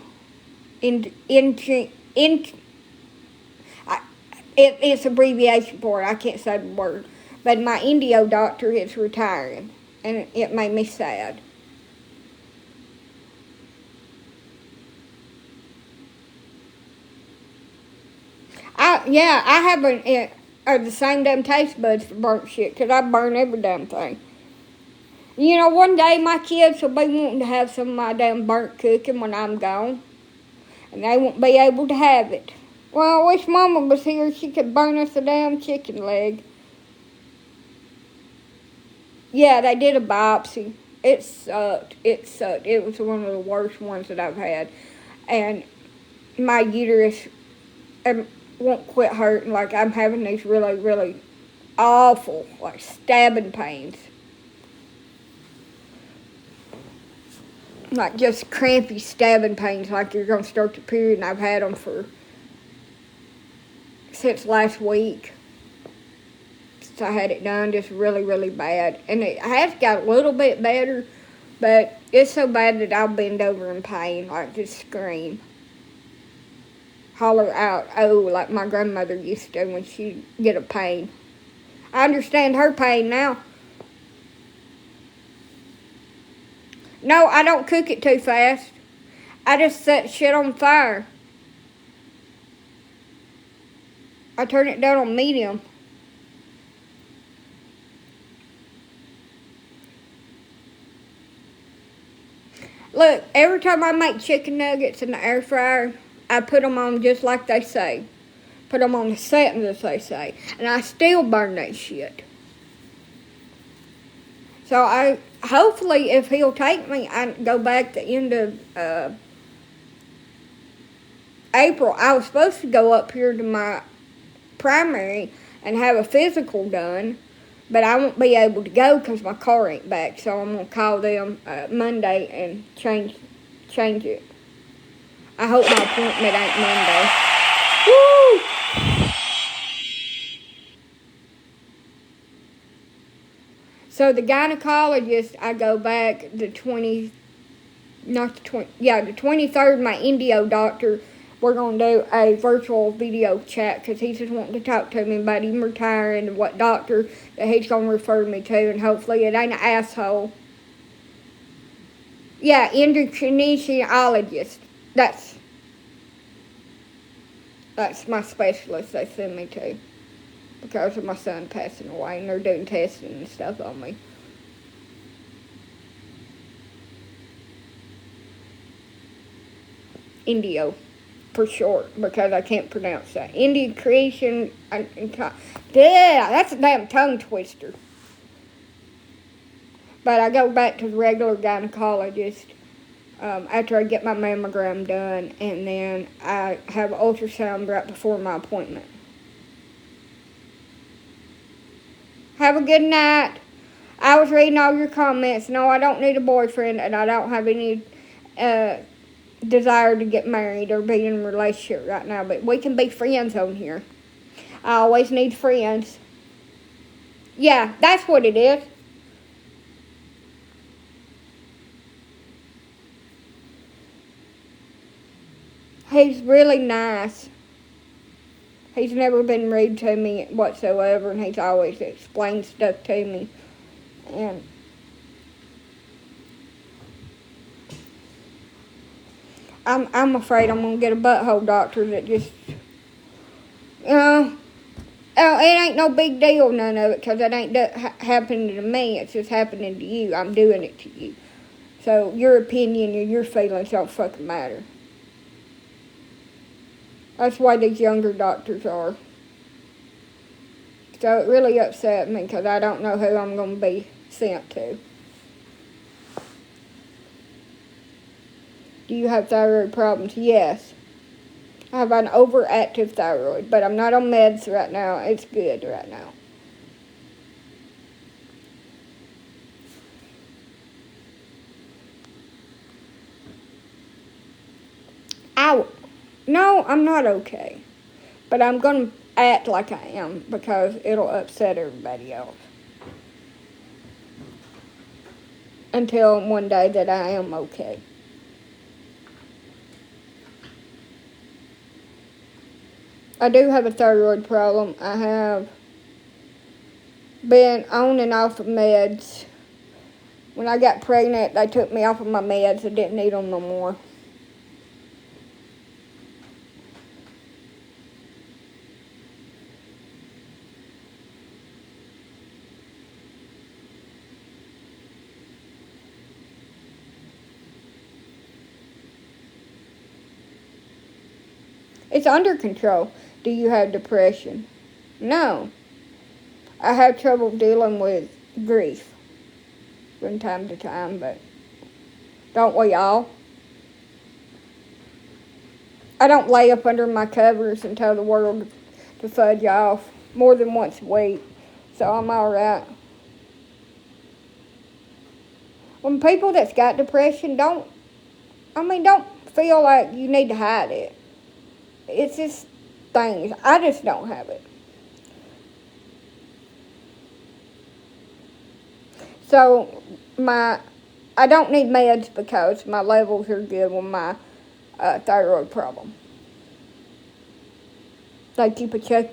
A: it's abbreviation for it. I can't say the word. But my Indio doctor is retiring. And it made me sad. I haven't the same damn taste buds for burnt shit, because I burn every damn thing. You know, one day my kids will be wanting to have some of my damn burnt cooking when I'm gone. And they won't be able to have it. Well, I wish Mama was here. She could burn us a damn chicken leg. Yeah, they did a biopsy. It sucked. It sucked. It was one of the worst ones that I've had. And my uterus won't quit hurting. Like, I'm having these really, really awful, like, stabbing pains. Like, just crampy stabbing pains, like you're going to start the period. And I've had them since last week. Since I had it done, just really, really bad. And it has got a little bit better, but it's so bad that I'll bend over in pain, like just scream. Holler out, oh, like my grandmother used to when she'd get a pain. I understand her pain now. No, I don't cook it too fast. I just set shit on fire. I turn it down on medium. Look, every time I make chicken nuggets in the air fryer, I put them on just like they say. Put them on the settings as they say. And I still burn that shit. So hopefully if he'll take me, I go back the end of April. I was supposed to go up here to my primary and have a physical done. But I won't be able to go because my car ain't back. So I'm going to call them Monday and change it. I hope my appointment ain't Monday. Woo! So the gynecologist, I go back the 23rd, my Indio doctor. We're going to do a virtual video chat because he's just wanting to talk to me about him retiring and what doctor that he's going to refer me to, and hopefully it ain't an asshole. Yeah, endocrinologist. That's my specialist they send me to because of my son passing away, and they're doing testing and stuff on me. Indio. For short, because I can't pronounce that. Indian creation. Yeah, that's a damn tongue twister. But I go back to the regular gynecologist after I get my mammogram done, and then I have an ultrasound right before my appointment. Have a good night. I was reading all your comments. No, I don't need a boyfriend, and I don't have any desire to get married or be in a relationship right now, but we can be friends on here. I always need friends. Yeah, that's what it is. He's really nice. He's never been rude to me whatsoever, and he's always explained stuff to me. And I'm afraid I'm going to get a butthole doctor that just, it ain't no big deal, none of it, because it ain't happening to me. It's just happening to you. I'm doing it to you. So your opinion and your feelings don't fucking matter. That's why these younger doctors are. So it really upset me because I don't know who I'm going to be sent to. Do you have thyroid problems? Yes. I have an overactive thyroid, but I'm not on meds right now. It's good right now. No, I'm not okay. But I'm going to act like I am because it'll upset everybody else. Until one day that I am okay. I do have a thyroid problem. I have been on and off of meds. When I got pregnant, they took me off of my meds. I didn't need them no more. It's under control. Do you have depression? No. I have trouble dealing with grief from time to time, but don't we all? I don't lay up under my covers and tell the world to fudge off more than once a week, so I'm all right. When people that's got depression don't feel like you need to hide it. It's just things. I just don't have it. So I don't need meds because my levels are good with my thyroid problem. They keep a check.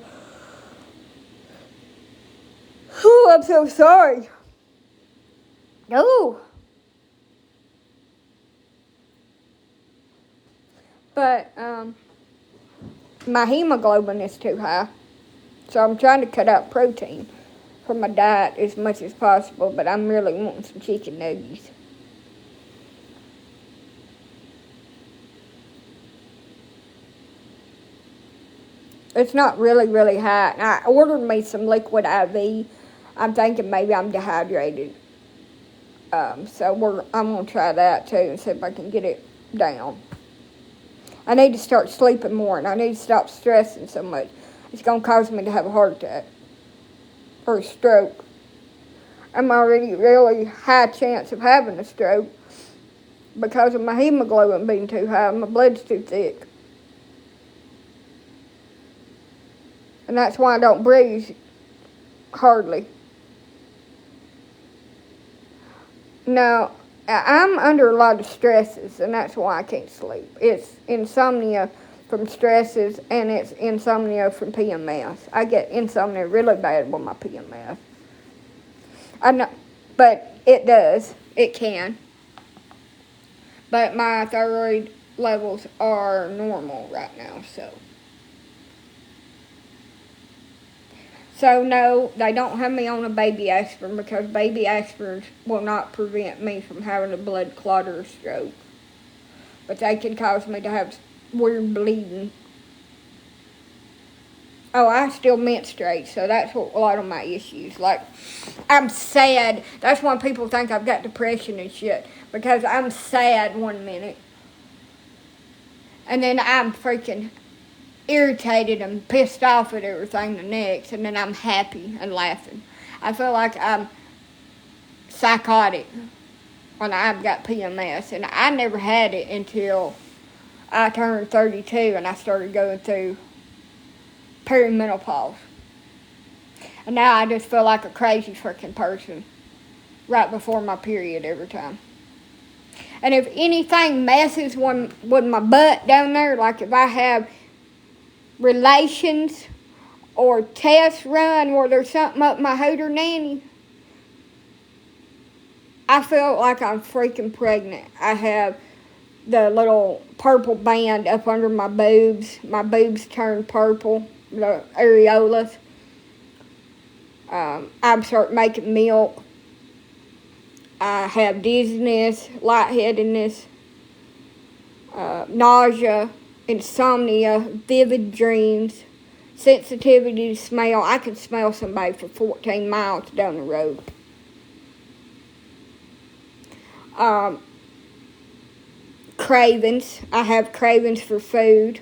A: Oh, I'm so sorry. Oh. But my hemoglobin is too high. So I'm trying to cut out protein from my diet as much as possible, but I'm really wanting some chicken nuggets. It's not really, really high. And I ordered me some liquid IV. I'm thinking maybe I'm dehydrated. So I'm going to try that too and see if I can get it down. I need to start sleeping more, and I need to stop stressing so much. It's going to cause me to have a heart attack or a stroke. I'm already really high chance of having a stroke because of my hemoglobin being too high. My blood's too thick. And that's why I don't breathe hardly. Now, I'm under a lot of stresses, and that's why I can't sleep. It's insomnia from stresses, and it's insomnia from PMS. I get insomnia really bad with my PMS. I know, but it does. It can. But my thyroid levels are normal right now, so. So, no, they don't have me on a baby aspirin because baby aspirins will not prevent me from having a blood clot or a stroke. But they can cause me to have weird bleeding. Oh, I still menstruate, so that's what a lot of my issues. Like, I'm sad. That's why people think I've got depression and shit. Because I'm sad one minute. And then I'm freaking irritated and pissed off at everything the next, and then I'm happy and laughing. I feel like I'm psychotic when I've got PMS, and I never had it until I turned 32 and I started going through perimenopause. And now I just feel like a crazy freaking person right before my period every time. And if anything messes with my butt down there, like if I have relations or tests run where there's something up my hooter nanny, I feel like I'm freaking pregnant. I have the little purple band up under my boobs. My boobs turn purple, the areolas. I start making milk. I have dizziness, lightheadedness, nausea, insomnia, vivid dreams, sensitivity to smell. I can smell somebody for 14 miles down the road. cravings. I have cravings for food.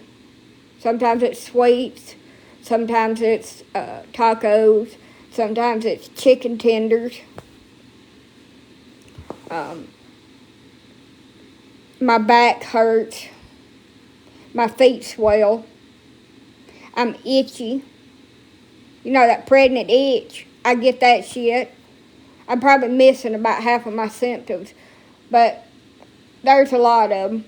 A: Sometimes it's sweets. Sometimes it's tacos. Sometimes it's chicken tenders. My back hurts. My feet swell. I'm itchy. You know, that pregnant itch. I get that shit. I'm probably missing about half of my symptoms. But there's a lot of them.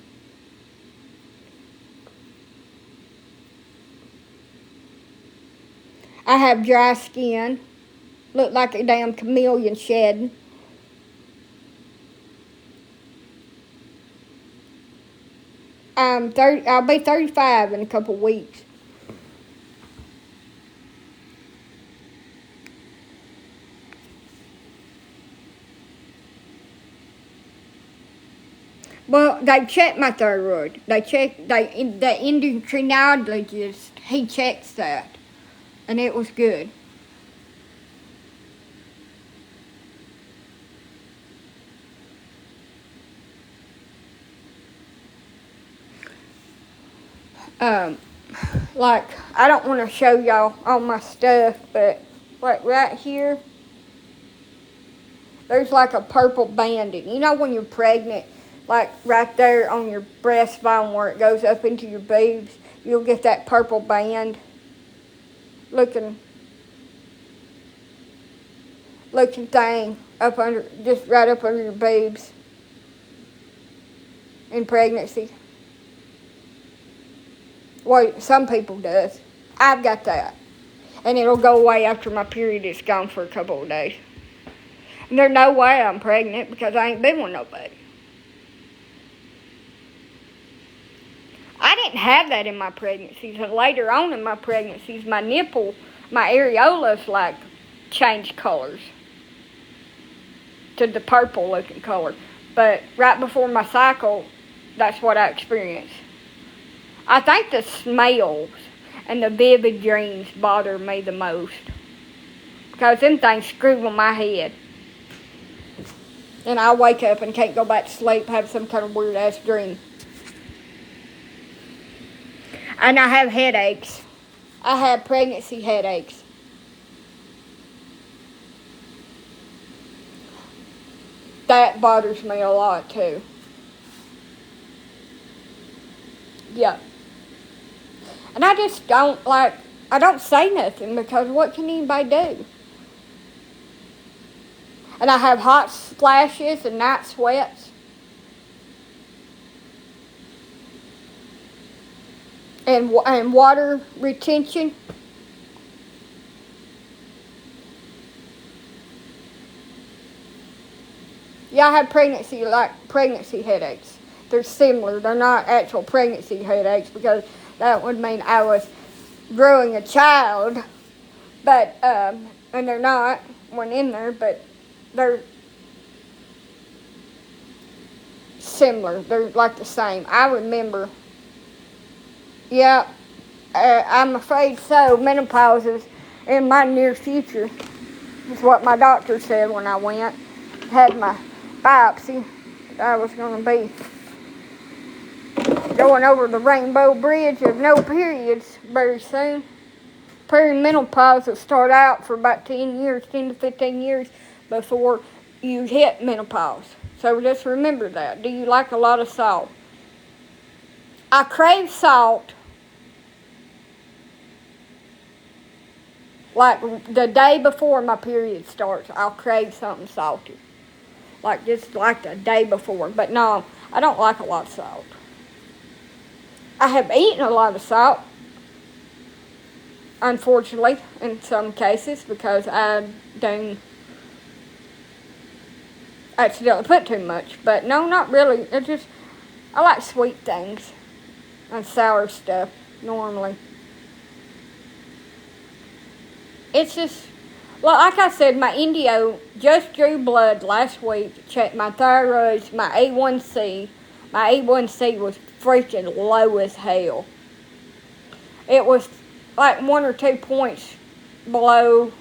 A: I have dry skin. Look like a damn chameleon shedding. I'll be 35 in a couple weeks. Well, they checked my thyroid. The endocrinologist, he checks that. And it was good. Like, I don't want to show y'all all my stuff, but like right here, there's like a purple banding. You know when you're pregnant, like right there on your breastbone where it goes up into your boobs, you'll get that purple band looking thing up under, just right up under your boobs in pregnancy. Well, some people does. I've got that. And it'll go away after my period is gone for a couple of days. And there's no way I'm pregnant because I ain't been with nobody. I didn't have that in my pregnancies. And later on in my pregnancies, my nipple, my areolas, like, changed colors to the purple looking color. But right before my cycle, that's what I experienced. I think the smells and the vivid dreams bother me the most. Because them things screw with my head. And I wake up and can't go back to sleep, have some kind of weird ass dream. And I have headaches. I have pregnancy headaches. That bothers me a lot too. Yeah. And I just don't I don't say nothing because what can anybody do? And I have hot flashes and night sweats. And water retention. Yeah, I have pregnancy headaches. They're similar. They're not actual pregnancy headaches because that would mean I was growing a child. But, and they're not, one in there, but they're similar. They're like the same. I remember, yeah, I'm afraid so. Menopause is in my near future. Is what my doctor said when I went. Had my biopsy. I was going to be going over the rainbow bridge of no periods very soon. Perimenopause will start out for about 10 to 15 years before you hit menopause. So just remember that. Do you like a lot of salt? I crave salt like the day before my period starts. I'll crave something salty. Like just like the day before. But no, I don't like a lot of salt. I have eaten a lot of salt, unfortunately, in some cases, because I don't accidentally put too much. But no, not really. It's just, I like sweet things and sour stuff, normally. It's just, well, like I said, my Indio just drew blood last week, checked my thyroid, my A1C. My A1C was freaking low as hell. It was like 1 or 2 points below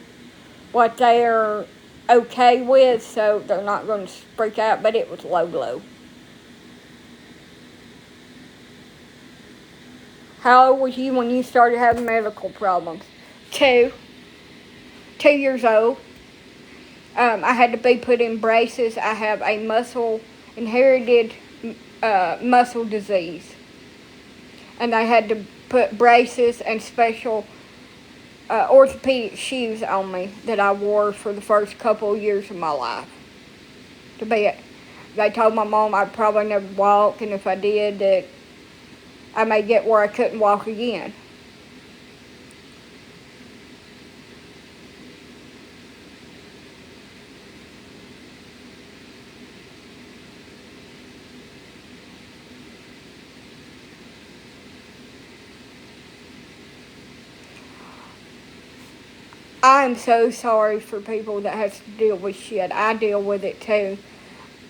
A: what they're okay with, so they're not going to freak out, but it was low. How old was you when you started having medical problems? 2. 2 years old. I had to be put in braces. I have a inherited muscle disease. And I had to put braces and special orthopedic shoes on me that I wore for the first couple of years of my life. They told my mom I'd probably never walk, and if I did, that I may get where I couldn't walk again. I'm so sorry for people that has to deal with shit. I deal with it too.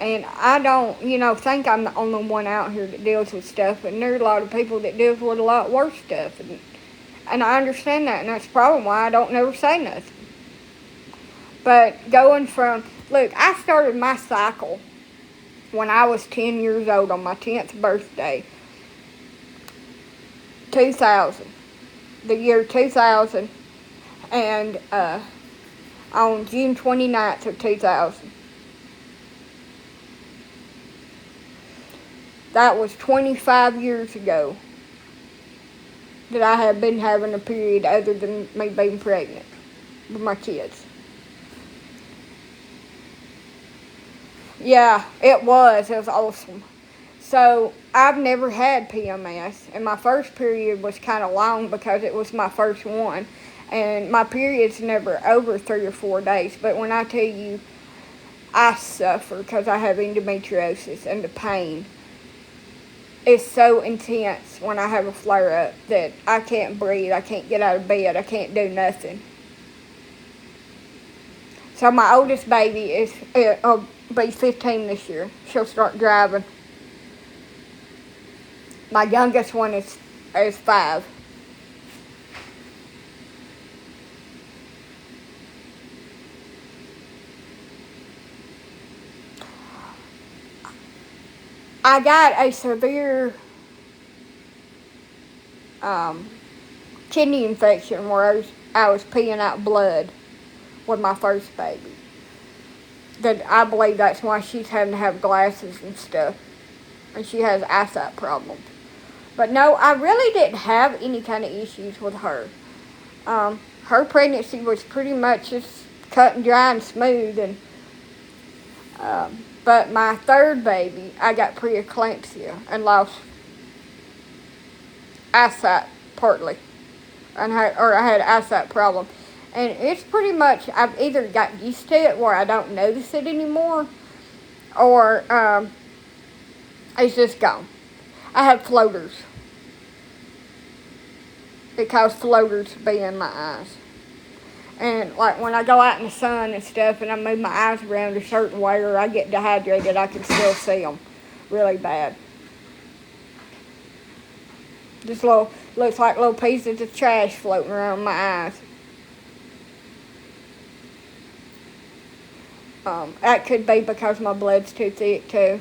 A: And I don't, think I'm the only one out here that deals with stuff. And there's a lot of people that deals with a lot worse stuff. And I understand that. And that's probably why I don't never say nothing. But look, I started my cycle when I was 10 years old on my 10th birthday. 2000. The year 2000. And on June 29th of 2000. That was 25 years ago that I have been having a period other than me being pregnant with my kids. Yeah, it was awesome. So, I've never had PMS, and my first period was kind of long because it was my first one. And my period's never over 3 or 4 days. But when I tell you, I suffer because I have endometriosis, and the pain is so intense when I have a flare-up that I can't breathe, I can't get out of bed, I can't do nothing. So my oldest baby will be 15 this year. She'll start driving. My youngest one is 5. I got a severe kidney infection where I was peeing out blood with my first baby. That I believe that's why she's having to have glasses and stuff. And she has eyesight problems. But no, I really didn't have any kind of issues with her. Her pregnancy was pretty much just cut and dry and smooth. But my third baby, I got preeclampsia and lost eyesight partly. I had an eyesight problem. And it's pretty much, I've either got used to it where I don't notice it anymore, or it's just gone. I have floaters. It caused floaters to be in my eyes. And like when I go out in the sun and stuff and I move my eyes around a certain way or I get dehydrated, I can still see them really bad. Just looks like little pieces of trash floating around my eyes. That could be because my blood's too thick too.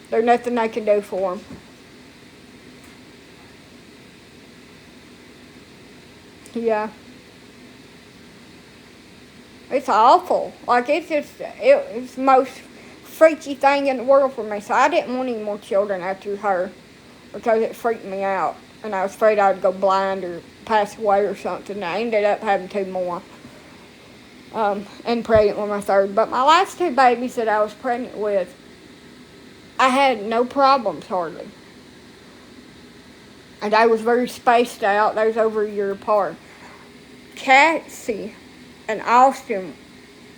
A: There's nothing I can do for them. Yeah. It's awful. Like, it's the most freaky thing in the world for me. So I didn't want any more children after her because it freaked me out. And I was afraid I'd go blind or pass away or something. I ended up having 2 more. And pregnant with my third. But my last 2 babies that I was pregnant with, I had no problems hardly. And I was very spaced out. They was over a year apart. Cassie and Austin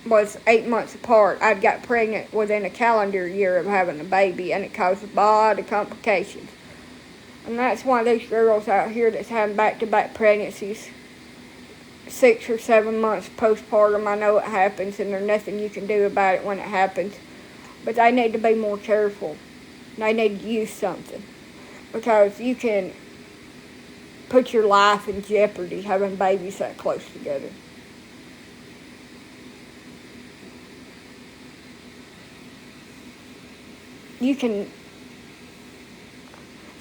A: was 8 months apart. I got pregnant within a calendar year of having a baby, and it caused a lot of complications. And that's why these girls out here that's having back-to-back pregnancies, 6 or 7 months postpartum, I know it happens, and there's nothing you can do about it when it happens. But they need to be more careful. They need to use something. Because you can put your life in jeopardy having babies that close together.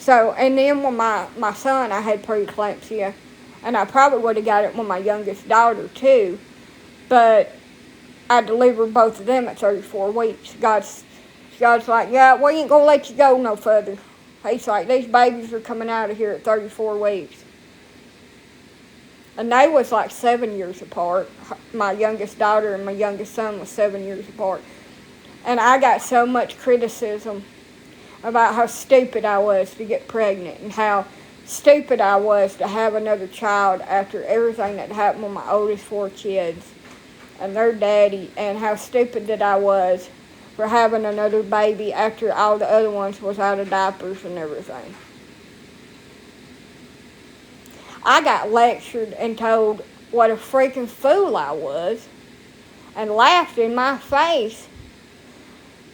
A: So, and then when my son, I had preeclampsia, and I probably would have got it with my youngest daughter too, but I delivered both of them at 34 weeks. God's like, yeah, we ain't gonna let you go no further. He's like, these babies are coming out of here at 34 weeks. And they was like 7 years apart. My youngest daughter and my youngest son was 7 years apart. And I got so much criticism about how stupid I was to get pregnant and how stupid I was to have another child after everything that happened with my oldest 4 kids and their daddy, and how stupid that I was for having another baby after all the other ones was out of diapers and everything. I got lectured and told what a freaking fool I was and laughed in my face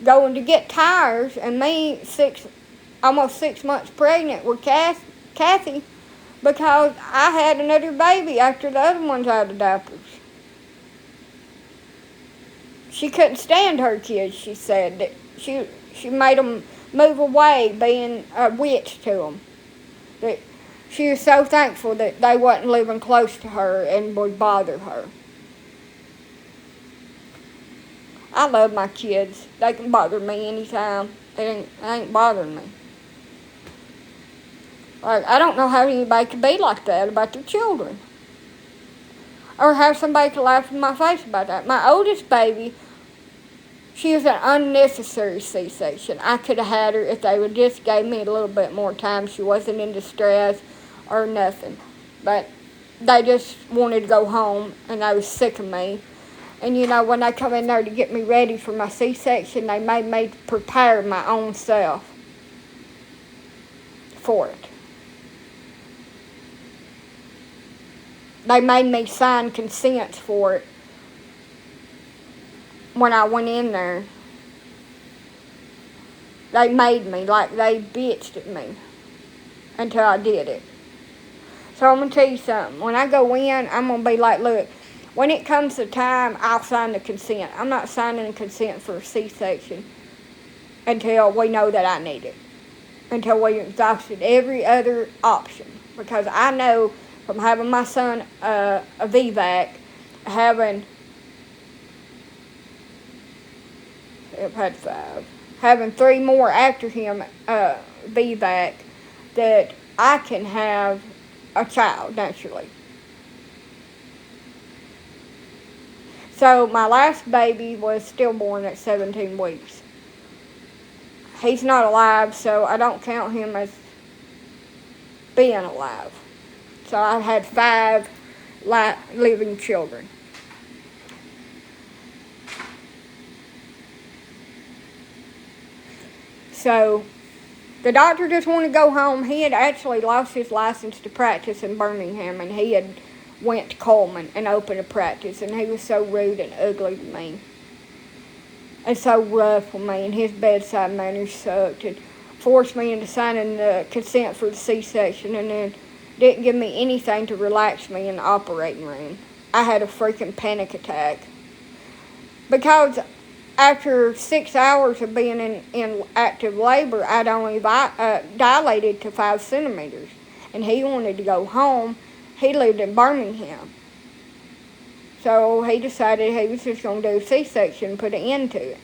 A: going to get tires, and me almost 6 months pregnant with Kathy because I had another baby after the other one's out of diapers. She couldn't stand her kids, she said. That she made them move away, being a witch to them. That she was so thankful that they wasn't living close to her and would bother her. I love my kids. They can bother me anytime. They ain't bothering me. Like, I don't know how anybody could be like that about their children. Or have somebody to laugh in my face about that. My oldest baby, she was an unnecessary C-section. I could have had her if they would just gave me a little bit more time. She wasn't in distress or nothing. But they just wanted to go home, and they was sick of me. And, you know, when they come in there to get me ready for my C-section, they made me prepare my own self for it. They made me sign consents for it when I went in there. They made me, like they bitched at me until I did it. So I'm going to tell you something. When I go in, I'm going to be like, look, when it comes to time, I'll sign the consent. I'm not signing a consent for a C-section until we know that I need it. Until we exhausted every other option. Because I know from having my son a VBAC, having 3 more after him VBAC, that I can have a child naturally. So my last baby was stillborn at 17 weeks. He's not alive, so I don't count him as being alive. So I've had 5 living children. So the doctor just wanted to go home. He had actually lost his license to practice in Birmingham, and he had went to Coleman and opened a practice, and he was so rude and ugly to me. And so rough with me, and his bedside manners sucked, and forced me into signing the consent for the C-section, and then didn't give me anything to relax me in the operating room. I had a freaking panic attack. Because after 6 hours of being in active labor, I'd only dilated to 5 centimeters. And he wanted to go home. He lived in Birmingham. So he decided he was just going to do a C-section and put an end to it.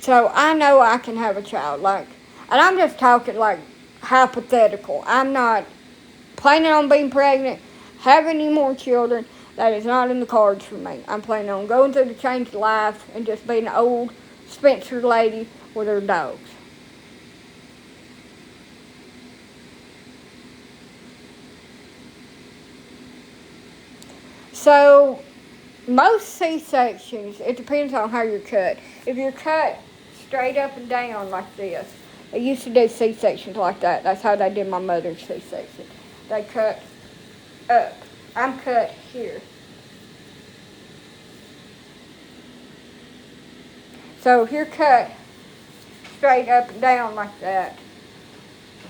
A: So I know I can have a child, and I'm just talking like hypothetical. I'm not planning on being pregnant, having any more children. That is not in the cards for me. I'm planning on going through the change of life and just being an old Spencer lady with her dogs. So most C-sections, it depends on how you're cut. If you're cut straight up and down like this, they used to do C-sections like that. That's how they did my mother's C-section. They cut up. I'm cut here. So if you're cut straight up and down like that,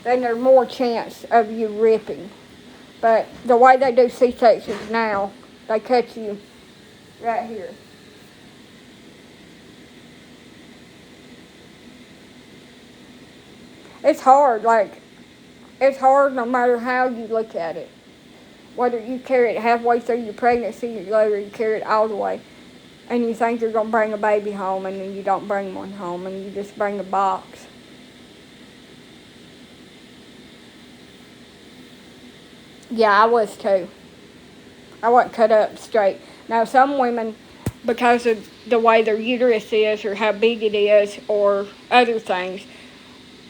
A: then there's more chance of you ripping. But the way they do C-sections now, they cut you right here. It's hard, like, it's hard no matter how you look at it. Whether you carry it halfway through your pregnancy or you carry it all the way. And you think you're going to bring a baby home, and then you don't bring one home, and you just bring a box. Yeah, I was too. I wasn't cut up straight. Now, some women, because of the way their uterus is, or how big it is, or other things,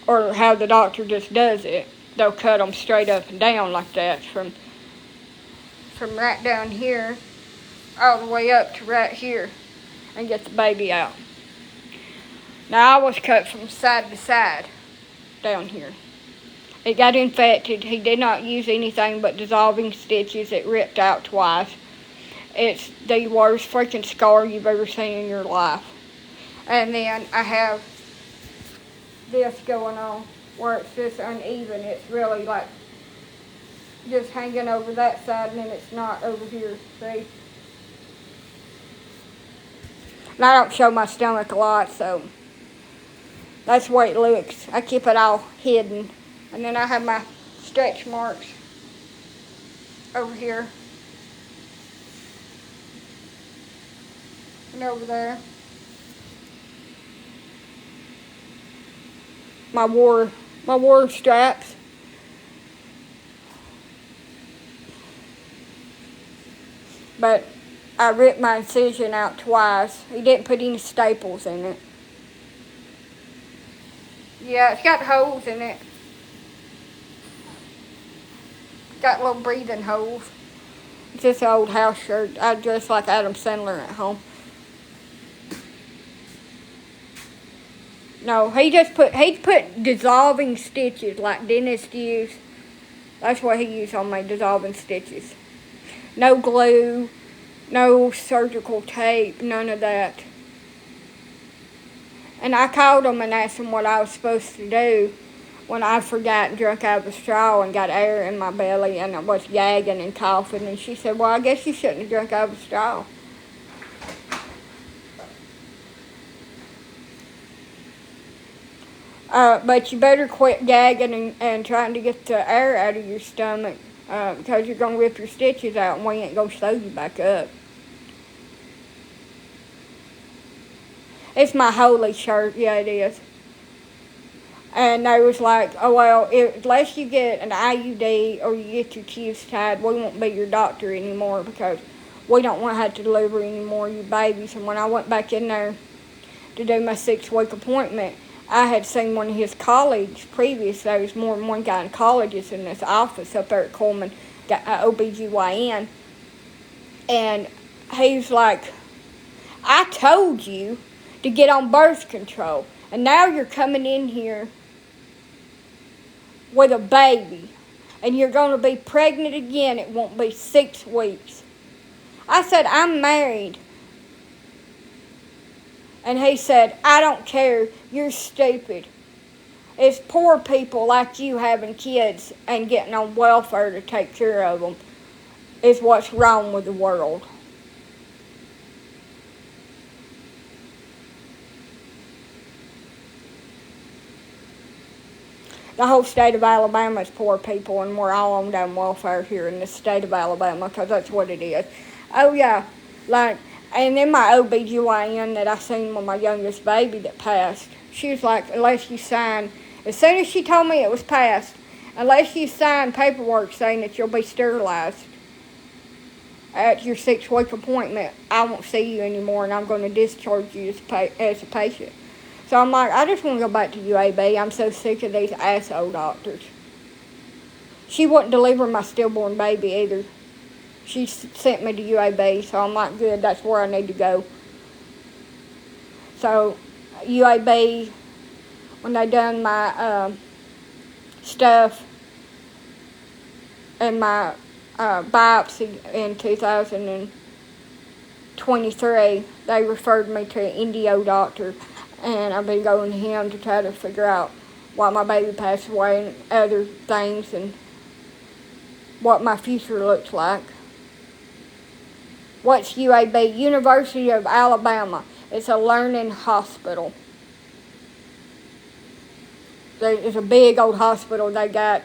A: or how the doctor just does it, they'll cut them straight up and down like that, from right down here all the way up to right here, and get the baby out. Now, I was cut from side to side down here. It got infected. He did not use anything but dissolving stitches. It ripped out twice. It's the worst freaking scar you've ever seen in your life. And then I have this going on where it's just uneven. It's really like just hanging over that side, and then it's not over here, see? And I don't show my stomach a lot, so that's the way it looks. I keep it all hidden. And then I have my stretch marks over here and over there. My war straps. But I ripped my incision out twice. He didn't put any staples in it. Yeah, it's got holes in it. Got little breathing holes. It's just an old house shirt. I dress like Adam Sandler at home. No, he put dissolving stitches like dentists use. That's what he used on my dissolving stitches. No glue, no surgical tape, none of that. And I called him and asked him what I was supposed to do when I forgot and drank out of a straw and got air in my belly and I was gagging and coughing. And she said, well, I guess you shouldn't have drank out of a straw. But you better quit gagging and trying to get the air out of your stomach because you're going to rip your stitches out and we ain't going to sew you back up. It's my holy shirt. Yeah, it is. And they was like, oh, well, unless you get an IUD or you get your tubes tied, we won't be your doctor anymore because we don't want to have to deliver any more of your babies. And when I went back in there to do my 6-week appointment, I had seen one of his colleagues previous. There was more than one gynecologist in this office up there at Coleman, OBGYN. And he's like, I told you to get on birth control. And now you're coming in here with a baby. And you're going to be pregnant again. It won't be 6 weeks. I said, I'm married. And he said, I don't care. You're stupid. It's poor people like you having kids and getting on welfare to take care of them is what's wrong with the world. The whole state of Alabama is poor people, and we're all on down welfare here in the state of Alabama because that's what it is. Oh, yeah, like, and then my OBGYN that I seen with my youngest baby that passed, she was like, unless you sign, as soon as she told me it was passed, unless you sign paperwork saying that you'll be sterilized at your 6-week appointment, I won't see you anymore, and I'm going to discharge you as a patient. So I'm like, I just want to go back to UAB. I'm so sick of these asshole doctors. She wouldn't deliver my stillborn baby either. She sent me to UAB, so I'm like, good, that's where I need to go. So UAB, when they done my stuff and my biopsy in 2023, they referred me to an Indio doctor. And I've been going to him to try to figure out why my baby passed away and other things and what my future looks like. What's UAB? University of Alabama. It's a learning hospital. It's a big old hospital. They got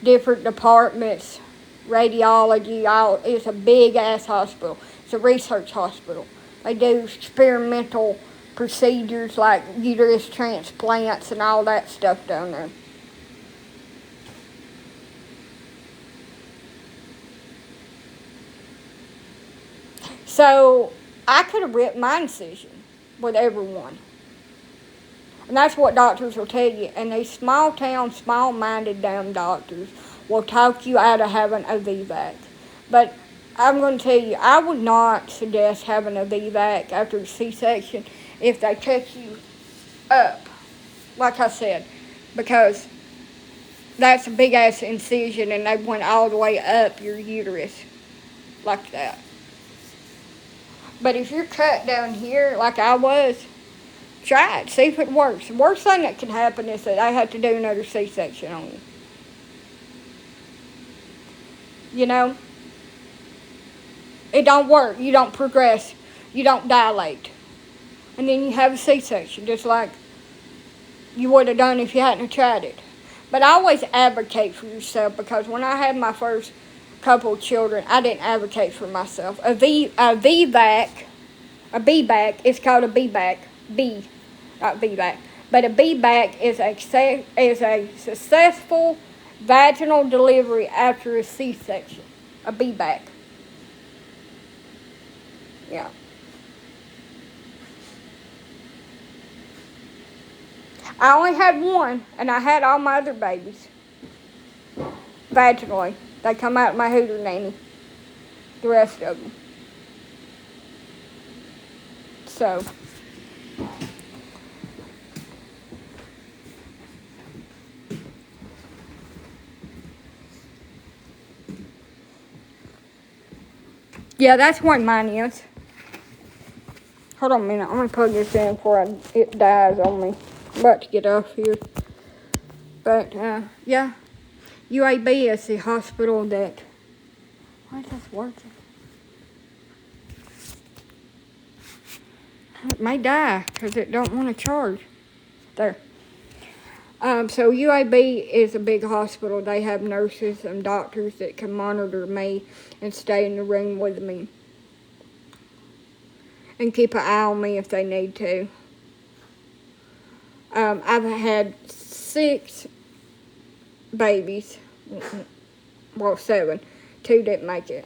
A: different departments, radiology, all. It's a big ass hospital. It's a research hospital. They do experimental procedures like uterus transplants and all that stuff down there. So I could have ripped my incision with everyone. And that's what doctors will tell you. And these small town, small minded damn doctors will talk you out of having a VBAC. But I'm going to tell you, I would not suggest having a VBAC after a C-section if they touch you up, like I said, because that's a big ass incision and they went all the way up your uterus like that. But if you're cut down here like I was, try it. See if it works. The worst thing that can happen is that I have to do another C-section on you. You know? It don't work. You don't progress. You don't dilate. And then you have a C-section, just like you would have done if you hadn't tried it. But I always advocate for yourself, because when I had my first couple of children, I didn't advocate for myself. A VBAC, it's called a BBAC. Not VBAC. But a BBAC is a successful vaginal delivery after a C-section. A BBAC. Yeah. I only had one, and I had all my other babies vaginally. They come out of my hooter nanny. The rest of them. So. Yeah, that's what mine is. Hold on a minute. I'm going to plug this in before it dies on me. I'm about to get off here. But, yeah. UAB is the hospital that... Why is this working? It may die because it don't want to charge. There. So UAB is a big hospital. They have nurses and doctors that can monitor me and stay in the room with me and keep an eye on me if they need to. I've had 6 babies. Well, 7. 2 didn't make it.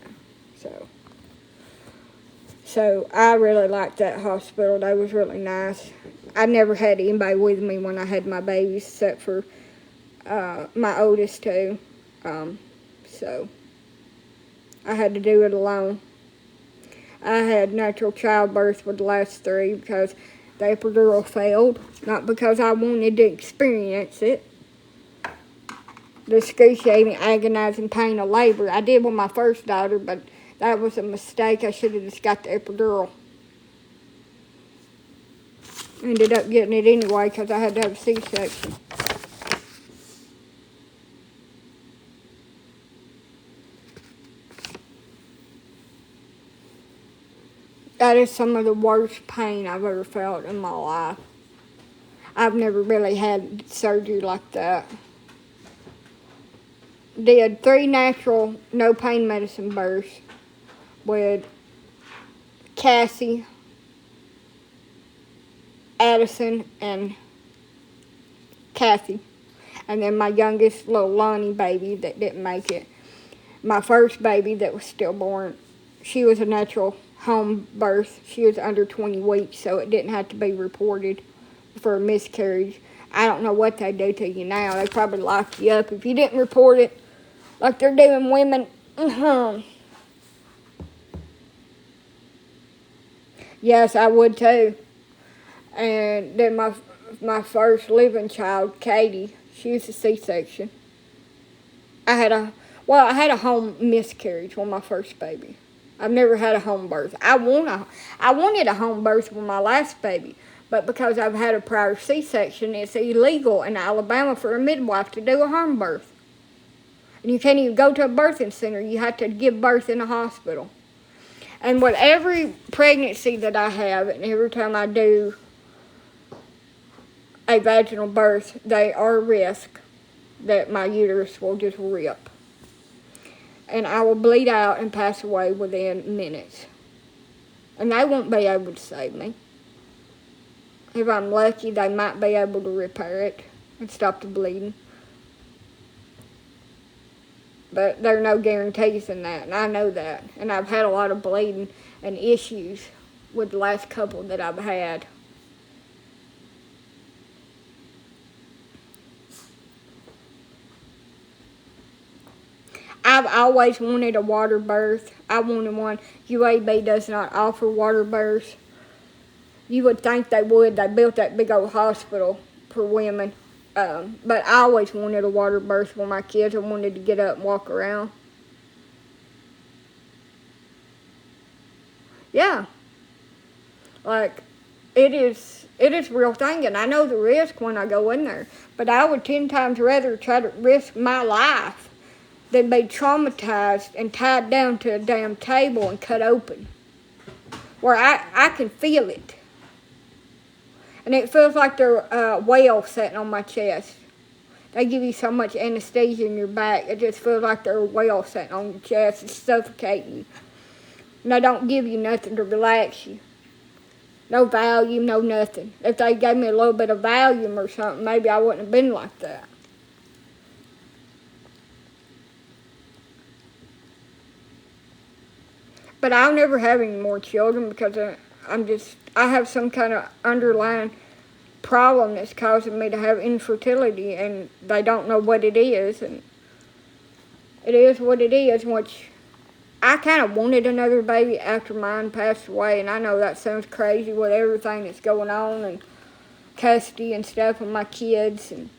A: So I really liked that hospital. They was really nice. I never had anybody with me when I had my babies, except for my oldest 2. So I had to do it alone. I had natural childbirth with the last 3 because the epidural failed, not because I wanted to experience it. The excruciating, agonizing pain of labor. I did with my first daughter, but that was a mistake. I should have just got the epidural. Ended up getting it anyway because I had to have a C-section. That is some of the worst pain I've ever felt in my life. I've never really had surgery like that. Did 3 natural, no pain medicine births with Cassie, Addison, and Kathy. And then my youngest little Lonnie baby that didn't make it. My first baby that was stillborn, she was a natural home birth. She was under 20 weeks, so it didn't have to be reported for a miscarriage. I don't know what they do to you now. They probably lock you up if you didn't report it, like they're doing women. Yes, I would too. And then my first living child, Katie, she was a C-section. I had a home miscarriage with my first baby. I've never had a home birth. I wanted a home birth with my last baby, but because I've had a prior C-section, it's illegal in Alabama for a midwife to do a home birth. And you can't even go to a birthing center. You have to give birth in a hospital. And with every pregnancy that I have, and every time I do a vaginal birth, they are a risk that my uterus will just rip. And I will bleed out and pass away within minutes. And they won't be able to save me. If I'm lucky, they might be able to repair it and stop the bleeding. But there are no guarantees in that, and I know that. And I've had a lot of bleeding and issues with the last couple that I've had. I've always wanted a water birth. I wanted one. UAB does not offer water births. You would think they would. They built that big old hospital for women. But I always wanted a water birth for my kids. I wanted to get up and walk around. Yeah. Like, it is a real thing, and I know the risk when I go in there. But I would 10 times rather try to risk my life than be traumatized and tied down to a damn table and cut open. Where I can feel it. And it feels like there's a whale sitting on my chest. They give you so much anesthesia in your back, it just feels like there's a whale sitting on your chest. It's suffocating you. And they don't give you nothing to relax you. No Valium, no nothing. If they gave me a little bit of Valium or something, maybe I wouldn't have been like that. But I'll never have any more children because I have some kind of underlying problem that's causing me to have infertility, and they don't know what it is, and it is what it is, which I kind of wanted another baby after mine passed away, and I know that sounds crazy with everything that's going on, and custody and stuff with my kids, and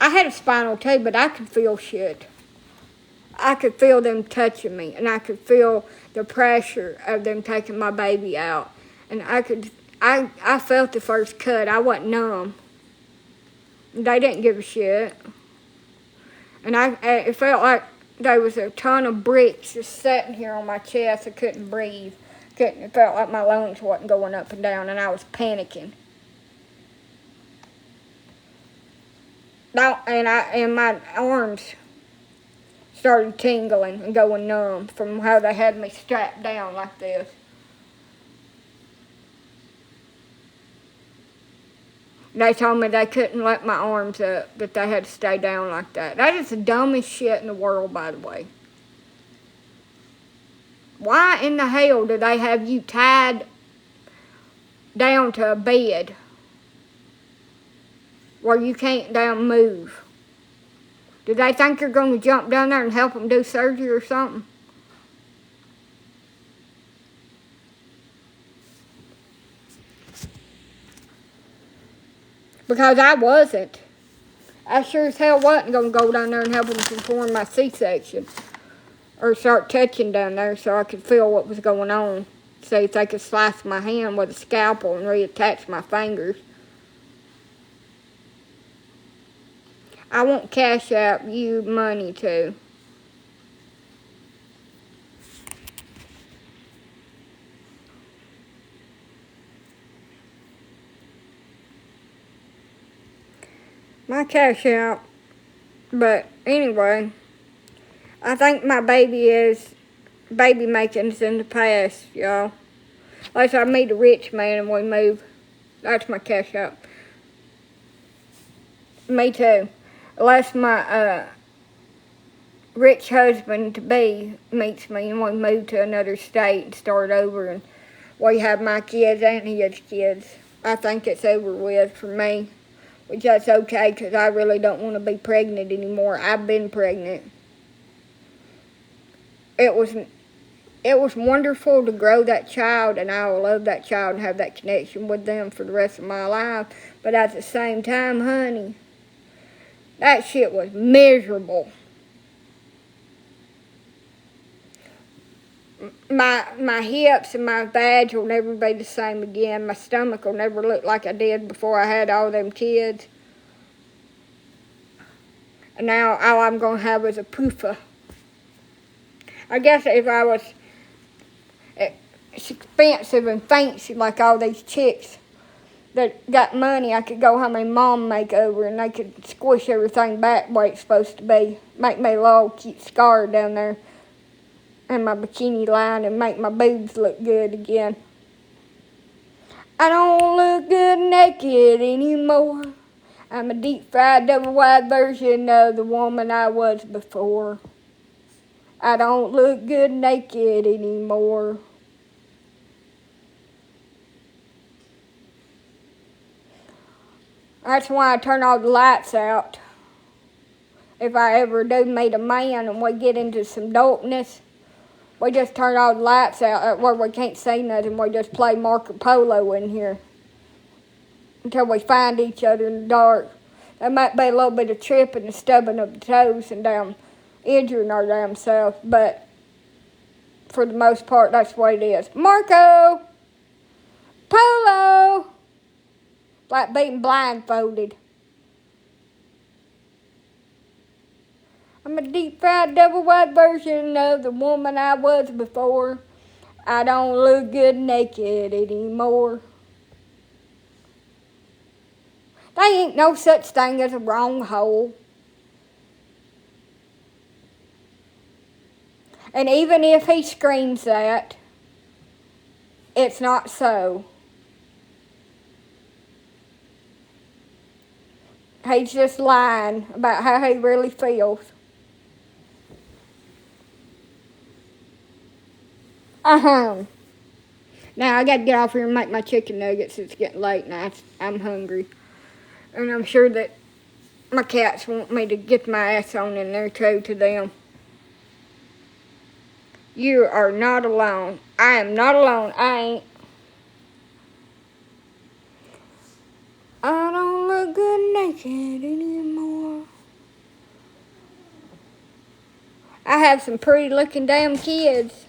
A: I had a spinal too, but I could feel shit. I could feel them touching me, and I could feel the pressure of them taking my baby out. And I felt the first cut. I wasn't numb. They didn't give a shit. And it felt like there was a ton of bricks just sitting here on my chest. I couldn't breathe. It felt like my lungs wasn't going up and down, and I was panicking. And my arms started tingling and going numb from how they had me strapped down like this. They told me they couldn't let my arms up, that they had to stay down like that. That is the dumbest shit in the world, by the way. Why in the hell do they have you tied down to a bed where you can't down move? Do they think you're going to jump down there and help them do surgery or something? Because I wasn't. I sure as hell wasn't going to go down there and help them perform my C-section. Or start touching down there so I could feel what was going on. See if they could slice my hand with a scalpel and reattach my fingers. I won't cash out you money too. My cash out. But anyway, I think my baby making's in the past, y'all. Unless I meet a rich man and we move. That's my cash out. Me too. Unless my rich husband-to-be meets me and we move to another state and start over and we have my kids and his kids. I think it's over with for me. Which that's okay because I really don't want to be pregnant anymore. I've been pregnant. It was wonderful to grow that child, and I will love that child and have that connection with them for the rest of my life. But at the same time, honey, that shit was miserable. My hips and my vag will never be the same again. My stomach will never look like I did before I had all them kids. And now all I'm going to have is a poofa. I guess if it's expensive and fancy like all these chicks that got money. I could go have my mom makeover and they could squish everything back the way it's supposed to be. Make me a little cute scar down there in my bikini line and make my boobs look good again. I don't look good naked anymore. I'm a deep-fried, double-wide version of the woman I was before. I don't look good naked anymore. That's why I turn all the lights out. If I ever do meet a man and we get into some darkness, we just turn all the lights out where we can't see nothing. We just play Marco Polo in here until we find each other in the dark. There might be a little bit of tripping and stubbing of the toes and damn injuring our damn self, but for the most part, that's the way it is. Marco Polo! Like being blindfolded. I'm a deep-fried, double-wide version of the woman I was before. I don't look good naked anymore. There ain't no such thing as a wrong hole. And even if he screams that, it's not so. He's just lying about how he really feels. Now I gotta get off here and make my chicken nuggets. It's getting late and I'm hungry. And I'm sure that my cats want me to get my ass on in there too to them. You are not alone. I am not alone. I ain't. I don't look good naked anymore. I have some pretty looking damn kids.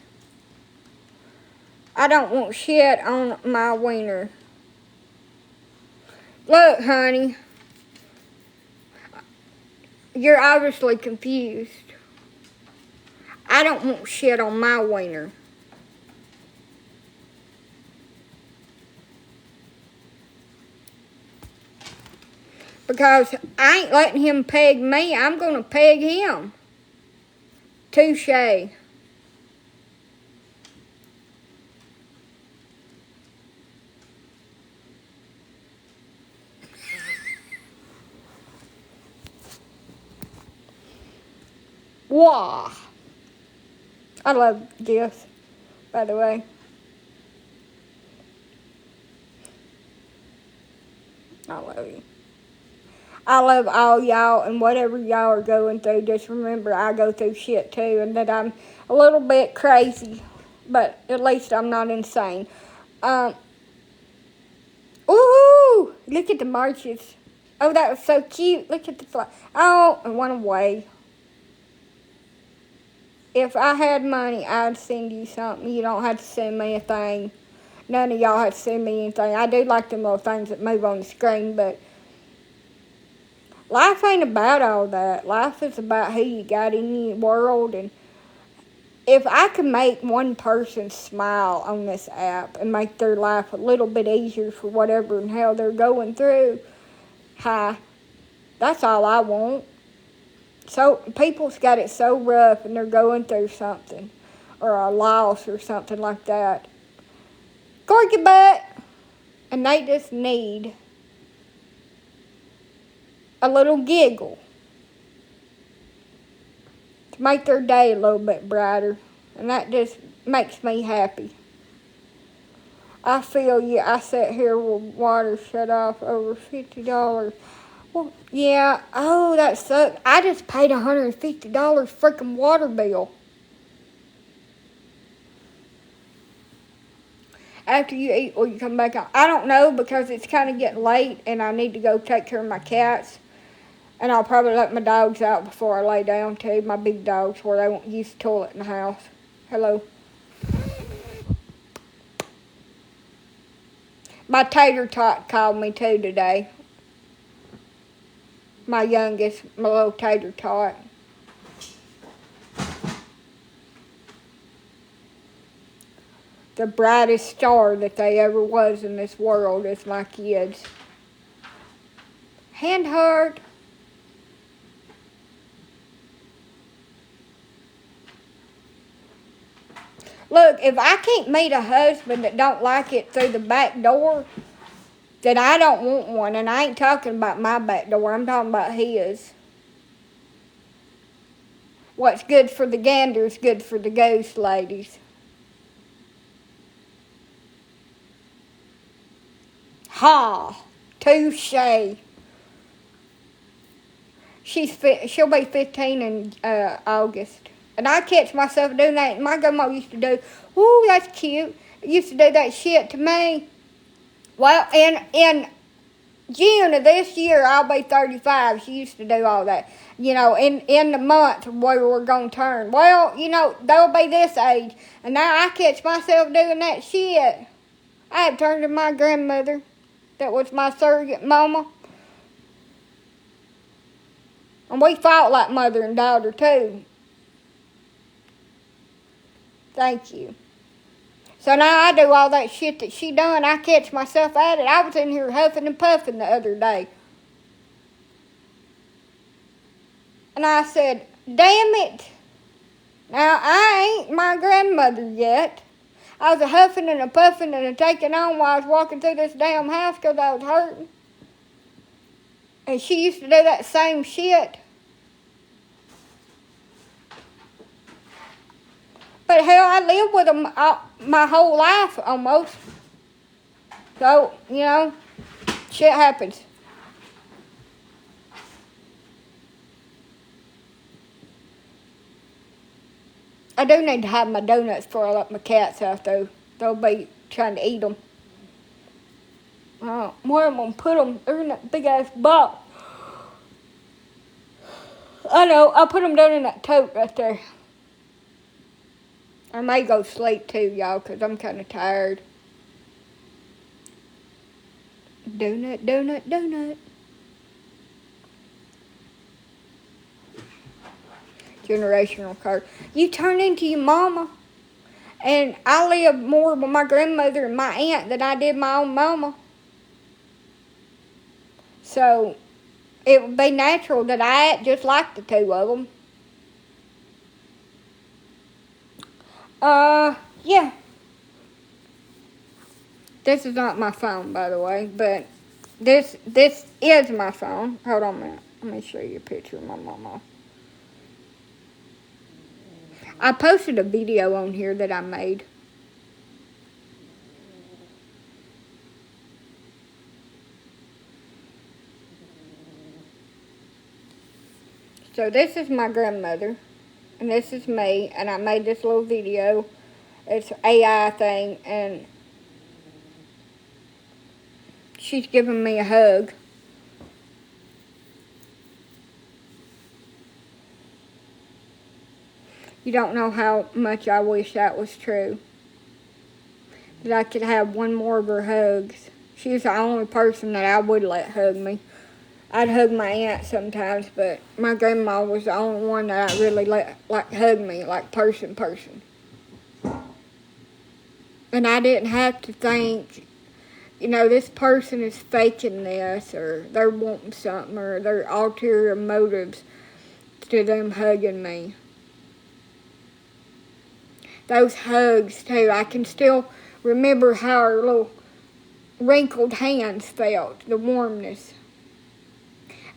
A: I don't want shit on my wiener. Look, honey. You're obviously confused. I don't want shit on my wiener. Because I ain't letting him peg me. I'm going to peg him. Touche. Wah. I love gifts, by the way. I love you. I love all y'all, and whatever y'all are going through, just remember I go through shit too, and that I'm a little bit crazy, but at least I'm not insane. Ooh, look at the marches. Oh, that was so cute. Look at the flag. Oh, it went away. If I had money, I'd send you something. You don't have to send me a thing. None of y'all have to send me anything. I do like them little things that move on the screen, but life ain't about all that. Life is about who you got in your world. And if I could make one person smile on this app and make their life a little bit easier for whatever in hell they're going through, that's all I want. So people's got it so rough and they're going through something or a loss or something like that. Corky butt. And they just need a little giggle to make their day a little bit brighter. And that just makes me happy. I feel you. I sat here with water shut off over $50. Well, yeah. Oh, that sucks. I just paid $150 freaking water bill. After you eat, will you come back on? I don't know because it's kind of getting late and I need to go take care of my cats. And I'll probably let my dogs out before I lay down too. My big dogs where they won't use the toilet in the house. Hello. My tater tot called me too today. My youngest, my little tater tot. the brightest star that they ever was in this world is my kids. Hand heart. Look, if I can't meet a husband that don't like it through the back door, then I don't want one. And I ain't talking about my back door. I'm talking about his. What's good for the gander is good for the goose, ladies. Ha! Touche. She'll be 15 in August. And I catch myself doing that. My grandma used to do, ooh, that's cute. Used to do that shit to me. Well, in June of this year, I'll be 35. She used to do all that. You know, in the month where we're going to turn. Well, you know, they'll be this age. And now I catch myself doing that shit. I have turned to my grandmother. That was my surrogate mama. And we fought like mother and daughter, too. Thank you. So now I do all that shit that she done. I catch myself at it. I was in here huffing and puffing the other day. And I said, damn it. Now, I ain't my grandmother yet. I was a huffing and a puffing and a taking on while I was walking through this damn house because I was hurting. And she used to do that same shit. But hell, I lived with them my whole life almost. So, you know, shit happens. I do need to have my donuts before I let my cats out, though. They'll be trying to eat them. Where I'm going to put them? They're in that big-ass box. I know. I'll put them down in that tote right there. I may go sleep, too, y'all, because I'm kind of tired. Donut, donut, donut. Generational curse. You turn into your mama. And I lived more with my grandmother and my aunt than I did my own mama. So, it would be natural that I act just like the two of them. Yeah. This is not my phone, by the way, but this is my phone. Hold on a minute. Let me show you a picture of my mama. I posted a video on here that I made. So this is my grandmother, and this is me, and I made this little video. It's an AI thing, and she's giving me a hug. You don't know how much I wish that was true. That I could have one more of her hugs. She's the only person that I would let hug me. I'd hug my aunt sometimes, but my grandma was the only one that I really let hug me, like person. And I didn't have to think, you know, this person is faking this, or they're wanting something, or there are ulterior motives to them hugging me. Those hugs, too, I can still remember how her little wrinkled hands felt, the warmness.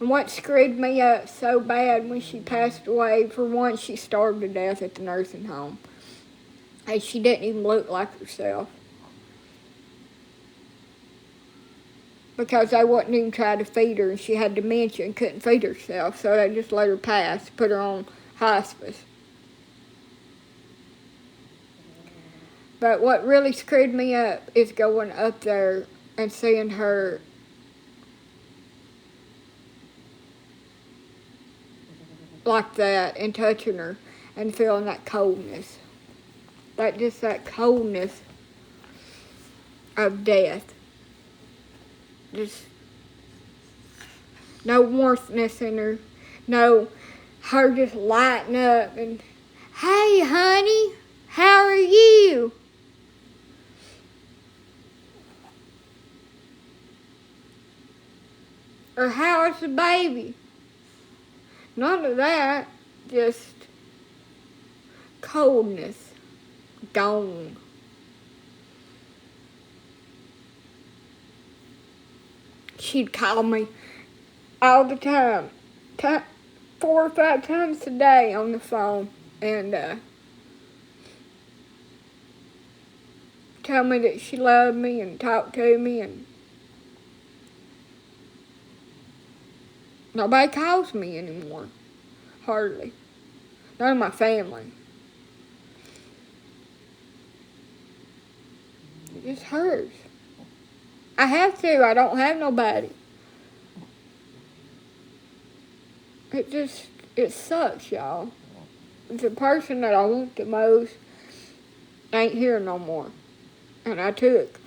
A: And what screwed me up so bad when she passed away, for one, she starved to death at the nursing home. And she didn't even look like herself. Because they wouldn't even try to feed her, and she had dementia and couldn't feed herself, so they just let her pass, put her on hospice. But what really screwed me up is going up there and seeing her like that and touching her and feeling that coldness. That coldness of death. Just no warmthness in her. No, her just lighting up and, hey, honey, how are you? Or how is the baby? None of that. Just coldness. Gone. She'd call me all the time. 4 or 5 times a day on the phone. And tell me that she loved me and talk to me, and nobody calls me anymore. Hardly. None of my family. It just hurts. I have to. I don't have nobody. It sucks, y'all. The person that I want the most ain't here no more. And I took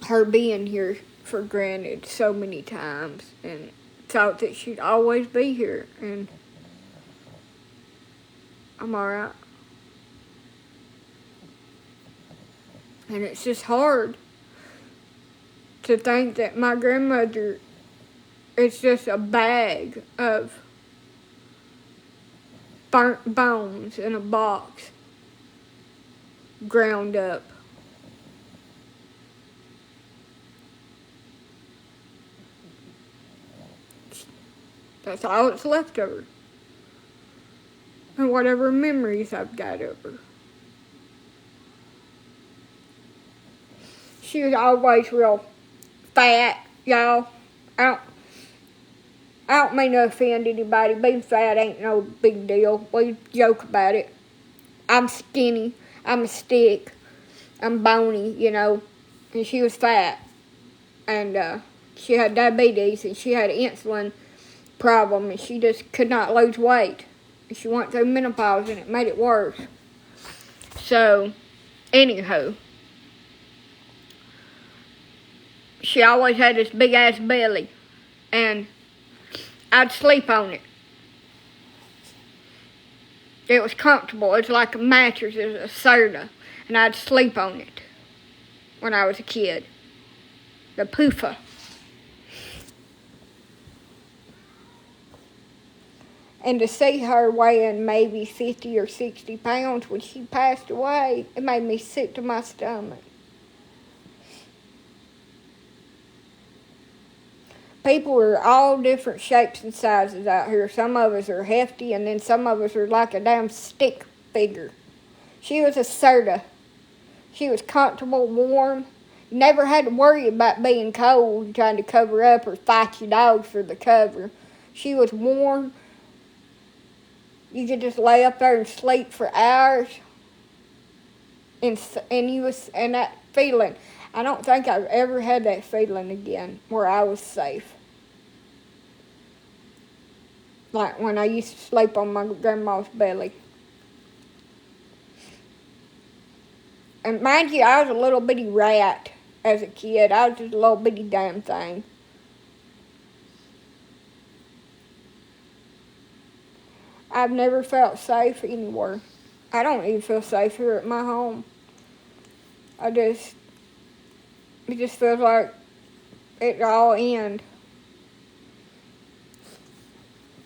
A: her being here for granted so many times and thought that she'd always be here. And I'm alright. And it's just hard to think that my grandmother is just a bag of burnt bones in a box, ground up. That's all that's left of her. And whatever memories I've got of her. She was always real fat, y'all. I don't mean to offend anybody. Being fat ain't no big deal. We joke about it. I'm skinny. I'm a stick. I'm bony, you know. And she was fat. And she had diabetes and she had an insulin problem and she just could not lose weight. And she went through menopause and it made it worse. So, anywho, she always had this big ass belly and I'd sleep on it. It was comfortable. It was like a mattress. It was a soda. And I'd sleep on it when I was a kid. The poofa. And to see her weighing maybe 50 or 60 pounds when she passed away, it made me sick to my stomach. People are all different shapes and sizes out here. Some of us are hefty, and then some of us are like a damn stick figure. She was a soda. She was comfortable, warm. Never had to worry about being cold and trying to cover up or fight your dog for the cover. She was warm. You could just lay up there and sleep for hours. And that feeling, I don't think I've ever had that feeling again where I was safe. Like when I used to sleep on my grandma's belly. And mind you, I was a little bitty rat as a kid. I was just a little bitty damn thing. I've never felt safe anywhere. I don't even feel safe here at my home. It just feels like it all end.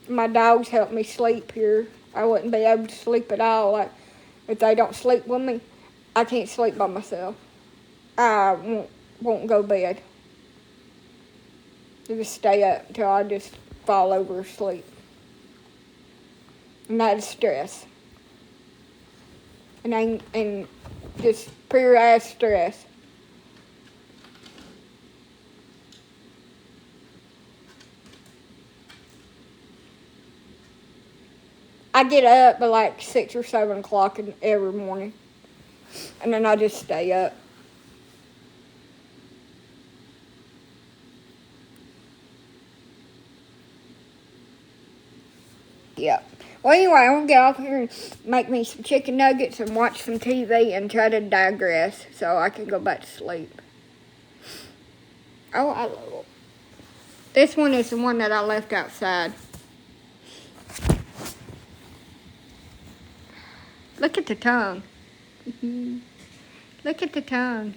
A: My dogs help me sleep here. I wouldn't be able to sleep at all. Like, if they don't sleep with me, I can't sleep by myself. I won't go to bed. I just stay up until I just fall over asleep. And that is stress. And just pure ass stress. I get up at like 6 or 7 o'clock every morning. And then I just stay up. Yeah. Well, anyway, I'm going to get off here and make me some chicken nuggets and watch some TV and try to digress so I can go back to sleep. Oh, I love it. This one is the one that I left outside. Look at the tongue. Look at the tongue.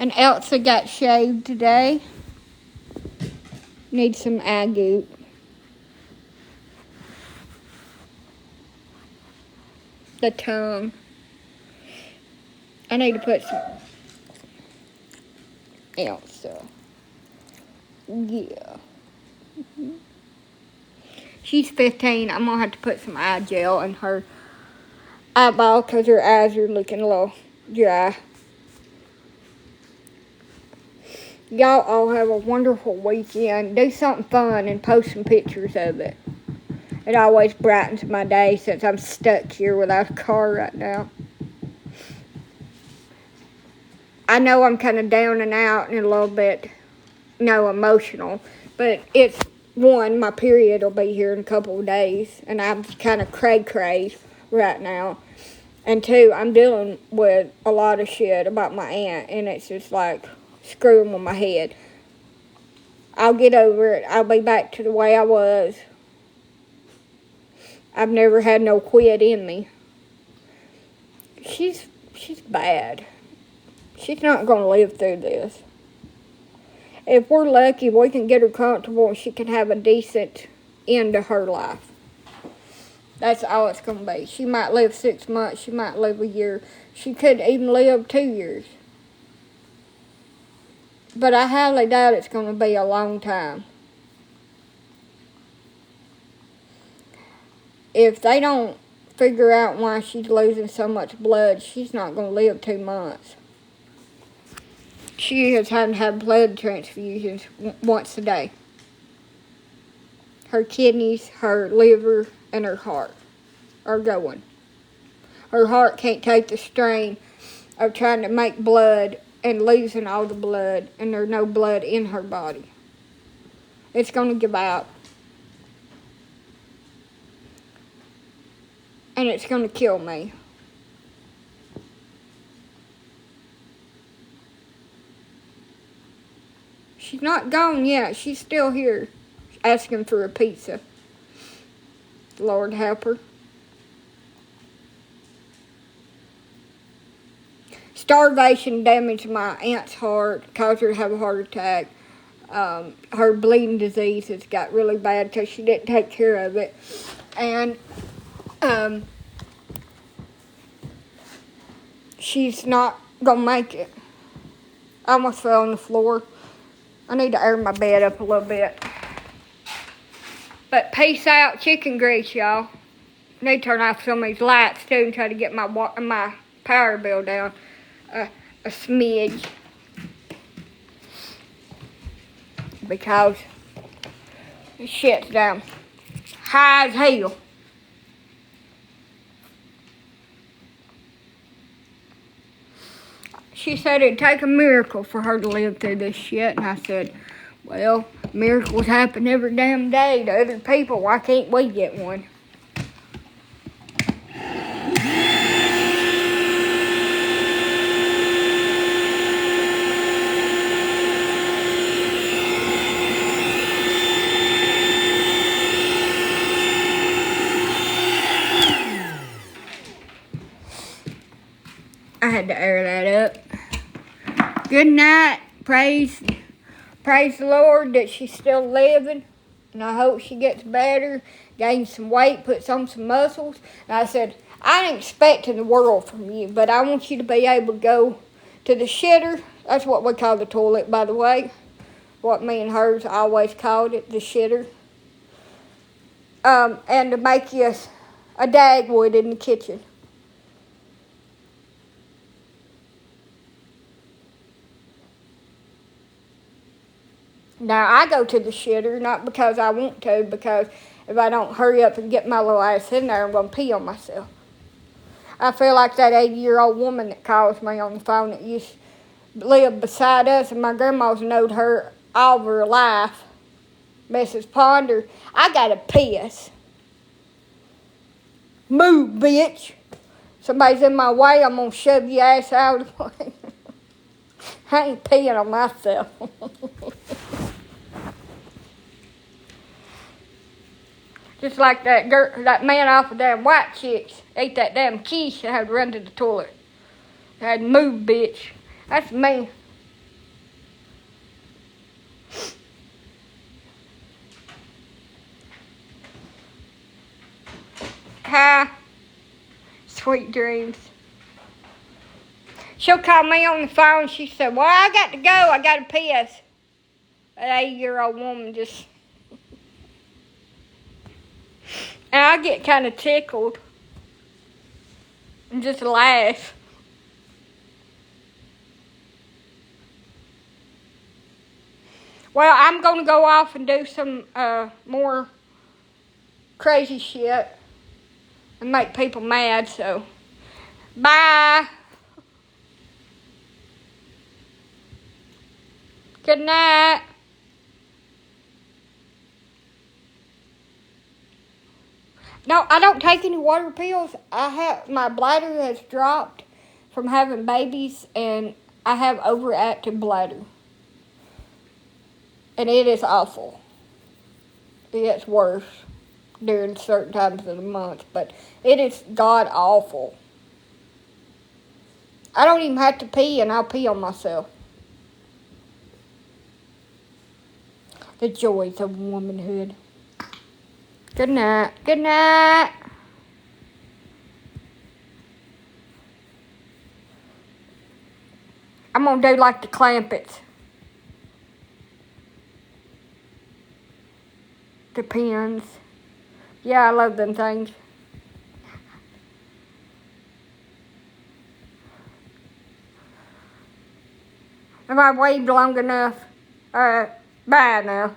A: And Elsa got shaved today. Needs some eye goop. The tongue. I need to put some Elsa. Yeah. She's 15. I'm going to have to put some eye gel in her eyeball because her eyes are looking a little dry. Y'all all have a wonderful weekend. Do something fun and post some pictures of it. It always brightens my day since I'm stuck here without a car right now. I know I'm kind of down and out and a little bit, emotional. But it's, one, my period will be here in a couple of days. And I'm kind of cray-cray right now. And two, I'm dealing with a lot of shit about my aunt. And it's just like screwing with my head. I'll get over it. I'll be back to the way I was. I've never had no quit in me. She's bad. She's not going to live through this. If we're lucky, we can get her comfortable and she can have a decent end to her life. That's all it's going to be. She might live 6 months. She might live a year. She could even live 2 years. But I highly doubt it's going to be a long time. If they don't figure out why she's losing so much blood, she's not going to live 2 months. She has had to have blood transfusions once a day. Her kidneys, her liver, and her heart are going. Her heart can't take the strain of trying to make blood and losing all the blood, and there's no blood in her body. It's going to give out. And it's going to kill me. She's not gone yet. She's still here asking for a pizza. Lord help her. Starvation damaged my aunt's heart, caused her to have a heart attack. Her bleeding disease has got really bad because she didn't take care of it. And she's not going to make it. I almost fell on the floor. I need to air my bed up a little bit. But peace out, chicken grease, y'all. I need to turn off some of these lights, too, and try to get my power bill down a smidge. Because this shit's down high as hell. She said it'd take a miracle for her to live through this shit. And I said, well, miracles happen every damn day to other people. Why can't we get one? I had to air that up. Good night. Praise the Lord that she's still living. And I hope she gets better, gains some weight, puts on some muscles. And I said, I ain't expecting the world from you, but I want you to be able to go to the shitter. That's what we call the toilet, by the way. What me and hers always called it, the shitter. And to make you a dagwood in the kitchen. Now, I go to the shitter, not because I want to, because if I don't hurry up and get my little ass in there, I'm going to pee on myself. I feel like that 80-year-old woman that calls me on the phone that used to live beside us, and my grandma's knowed her all of her life, Mrs. Ponder. I got to piss. Move, bitch. Somebody's in my way, I'm going to shove your ass out of the way. I ain't peeing on myself. Just like that man off of damn White Chicks ate that damn quiche and had to run to the toilet. I had to move, bitch. That's me. Sweet dreams. She'll call me on the phone. She said, well, I got to go. I got to piss. An 80-year-old woman just... And I get kind of tickled. And just laugh. Well, I'm going to go off and do some more crazy shit. And make people mad, so... Bye. Good night. No, I don't take any water pills. My bladder has dropped from having babies, and I have overactive bladder. And it is awful. It gets worse during certain times of the month, but it is god awful. I don't even have to pee, and I'll pee on myself. The joys of womanhood. Good night. Good night. I'm going to do like the Clampets. The pins. Yeah, I love them things. Have I waved long enough? Bye now.